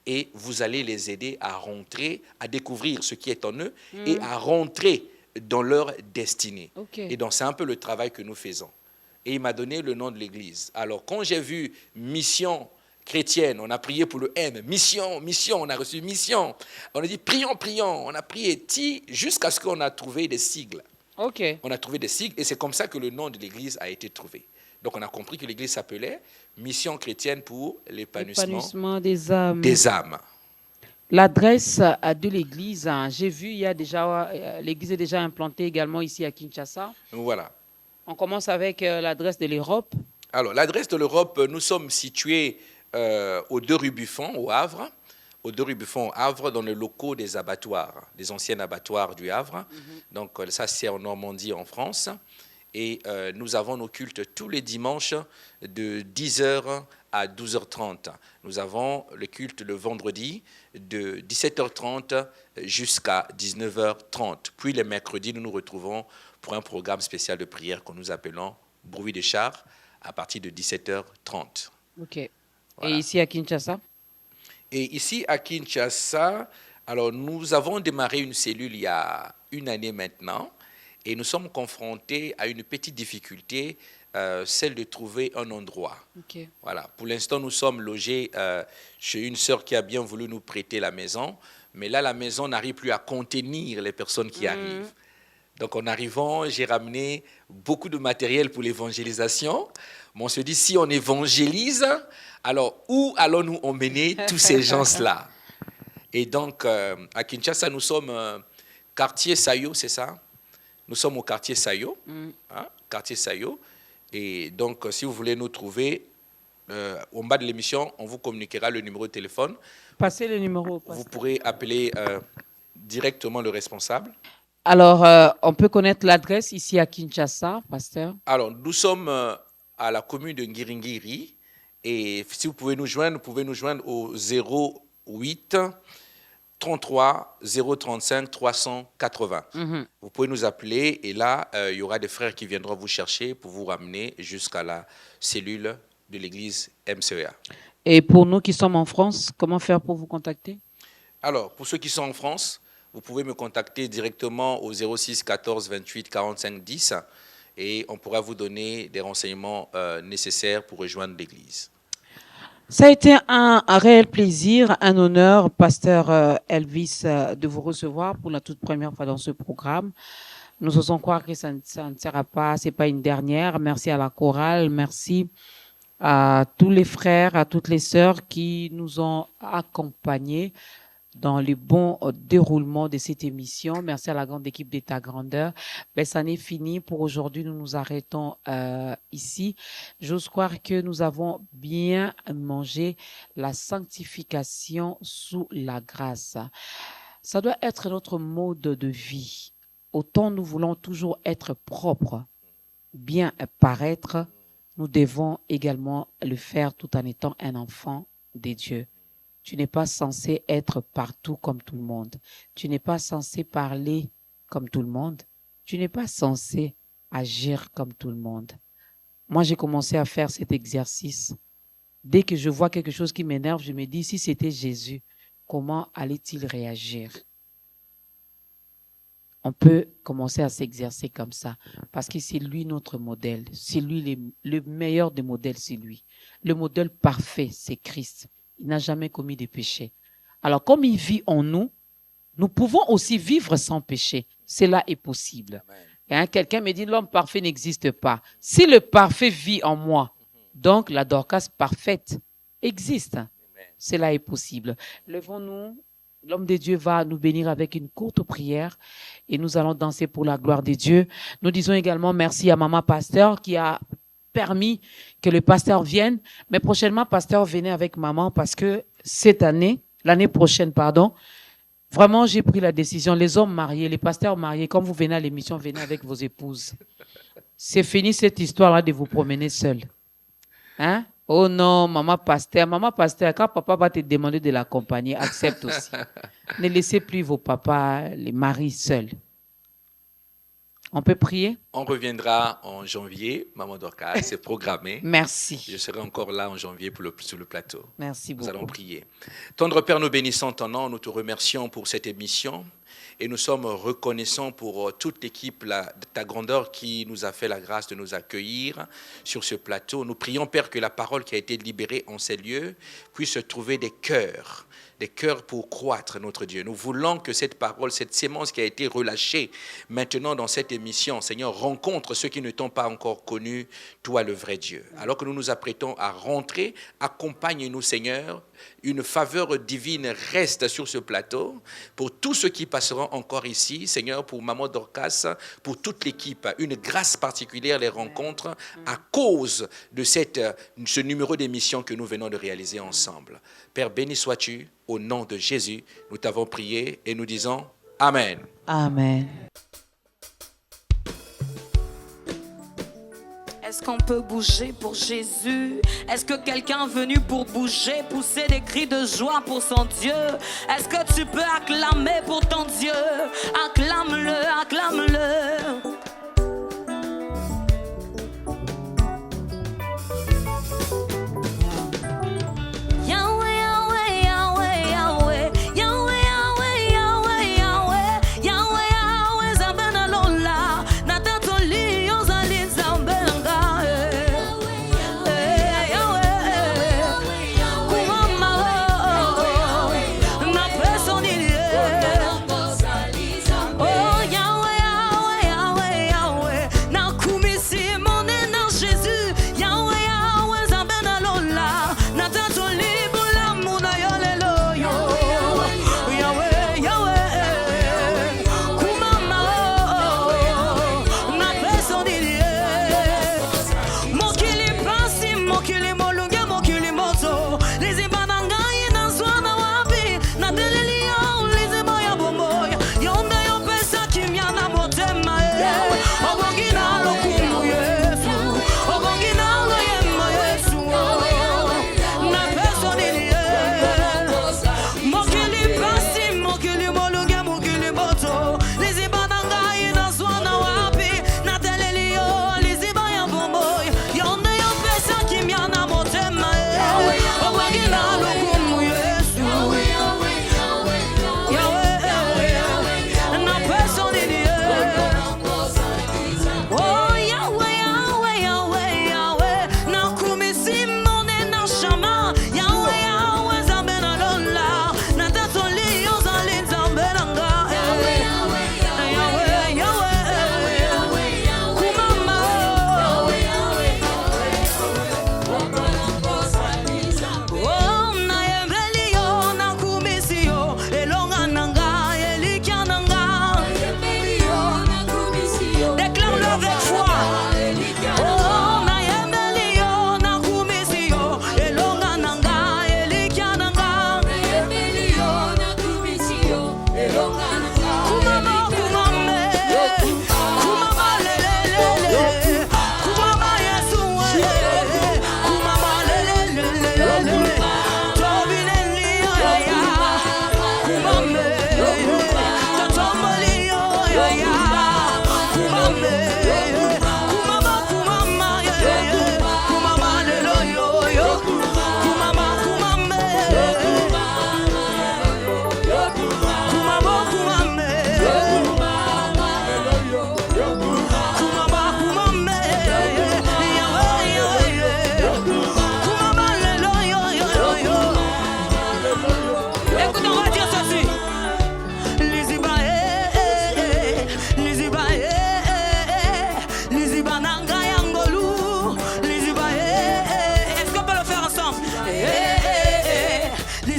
et vous allez les aider à rentrer, à découvrir ce qui est en eux et à rentrer dans leur destinée. Okay. Et donc, c'est un peu le travail que nous faisons. Et il m'a donné le nom de l'église. Alors, quand j'ai vu mission chrétienne, on a prié pour le M, mission, mission, on a reçu mission. On a dit prions, prions, on a prié jusqu'à ce qu'on a trouvé des sigles. Okay. On a trouvé des sigles et c'est comme ça que le nom de l'église a été trouvé. Donc, on a compris que l'église s'appelait Mission chrétienne pour l'épanouissement des âmes. Des âmes. L'adresse de l'église, j'ai vu, il y a déjà, l'église est déjà implantée également ici à Kinshasa. Voilà. On commence avec l'adresse de l'Europe. Alors, l'adresse de l'Europe, nous sommes situés aux 2 rue Buffon, au Havre. Aux 2 rue Buffon, au Havre, dans les locaux des abattoirs, des anciens abattoirs du Havre. Donc, ça, c'est en Normandie, en France. Et nous avons nos cultes tous les dimanches de 10h à 12h30. Nous avons le culte le vendredi de 17h30 jusqu'à 19h30. Puis les mercredis, nous nous retrouvons pour un programme spécial de prière que nous appelons Bruit des chars à partir de 17h30. OK. Voilà. Et ici à Kinshasa? Et ici à Kinshasa, alors nous avons démarré une cellule il y a 1 année maintenant. Et nous sommes confrontés à une petite difficulté, celle de trouver un endroit. Okay. Voilà. Pour l'instant, nous sommes logés chez une sœur qui a bien voulu nous prêter la maison. Mais là, la maison n'arrive plus à contenir les personnes qui arrivent. Donc, en arrivant, j'ai ramené beaucoup de matériel pour l'évangélisation. Mais on se dit, si on évangélise, alors où allons-nous emmener tous ces gens-là? Et donc, à Kinshasa, nous sommes quartier Sayo, c'est ça? Nous sommes au quartier Sayo, quartier Sayo. Et donc, si vous voulez nous trouver, en bas de l'émission, on vous communiquera le numéro de téléphone. Passez le numéro. Vous pourrez appeler directement le responsable. Alors, on peut connaître l'adresse ici à Kinshasa, pasteur? Alors, nous sommes à la commune de Ngiringiri. Et si vous pouvez nous joindre au 08 33 035 380. Vous pouvez nous appeler et là, il y aura des frères qui viendront vous chercher pour vous ramener jusqu'à la cellule de l'église MCEA. Et pour nous qui sommes en France, comment faire pour vous contacter? Alors, pour ceux qui sont en France, vous pouvez me contacter directement au 06 14 28 45 10 et on pourra vous donner des renseignements nécessaires pour rejoindre l'église. Ça a été un réel plaisir, un honneur, pasteur Elvis, de vous recevoir pour la toute première fois dans ce programme. Nous osons croire que ça ne sera pas, c'est pas une dernière. Merci à la chorale, merci à tous les frères, à toutes les sœurs qui nous ont accompagnés dans le bon déroulement de cette émission. Merci à la grande équipe d'État Grandeur. Ben, ça n'est fini pour aujourd'hui. Nous nous arrêtons ici. J'ose croire que nous avons bien mangé la sanctification sous la grâce. Ça doit être notre mode de vie. Autant nous voulons toujours être propres, bien paraître, nous devons également le faire tout en étant un enfant de Dieu. Tu n'es pas censé être partout comme tout le monde. Tu n'es pas censé parler comme tout le monde. Tu n'es pas censé agir comme tout le monde. Moi, j'ai commencé à faire cet exercice. Dès que je vois quelque chose qui m'énerve, je me dis, si c'était Jésus, comment allait-il réagir? On peut commencer à s'exercer comme ça, parce que c'est lui notre modèle. C'est lui le meilleur des modèles, c'est lui. Le modèle parfait, c'est Christ. Il n'a jamais commis de péché. Alors, comme il vit en nous, nous pouvons aussi vivre sans péché. Cela est possible. Quelqu'un me dit, l'homme parfait n'existe pas. Si le parfait vit en moi, donc la Dorcas parfaite existe. Cela est possible. Levons-nous. L'homme de Dieu va nous bénir avec une courte prière et nous allons danser pour la gloire de Dieu. Nous disons également merci à Maman Pasteur qui a permis que le pasteur vienne. Mais prochainement, pasteur, venez avec maman parce que l'année prochaine, vraiment, j'ai pris la décision. Les hommes mariés, les pasteurs mariés, quand vous venez à l'émission, venez avec vos épouses. C'est fini cette histoire-là de vous promener seul. Hein? Oh non, maman pasteur, quand papa va te demander de l'accompagner, accepte aussi. Ne laissez plus vos papas, les maris seuls. On peut prier? On reviendra en janvier, Maman Dorcas, c'est programmé. Merci. Je serai encore là en janvier sur le plateau. Merci beaucoup. Nous allons prier. Tendre Père, nous bénissons ton nom, nous te remercions pour cette émission et nous sommes reconnaissants pour toute l'équipe de ta grandeur qui nous a fait la grâce de nous accueillir sur ce plateau. Nous prions, Père, que la parole qui a été libérée en ces lieux puisse trouver des cœurs pour croître, notre Dieu. Nous voulons que cette parole, cette sémence qui a été relâchée maintenant dans cette émission, Seigneur, rencontre ceux qui ne t'ont pas encore connu, toi le vrai Dieu. Alors que nous nous apprêtons à rentrer, accompagne-nous, Seigneur. Une faveur divine reste sur ce plateau pour tous ceux qui passeront encore ici, Seigneur, pour Maman Dorcas, pour toute l'équipe. Une grâce particulière les rencontre à cause de ce numéro d'émission que nous venons de réaliser ensemble. Père, béni sois-tu. Au nom de Jésus, nous t'avons prié et nous disons Amen. Amen. Est-ce qu'on peut bouger pour Jésus? Est-ce que quelqu'un est venu pour bouger, pousser des cris de joie pour son Dieu? Est-ce que tu peux acclamer pour ton Dieu? Acclame-le, acclame-le.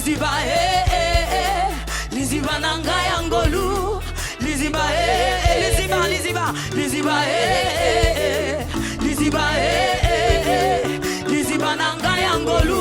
Liziba, Liziba nanga yangolu. Liziba, Liziba, Liziba, Liziba, Liziba, Liziba nanga yangolu.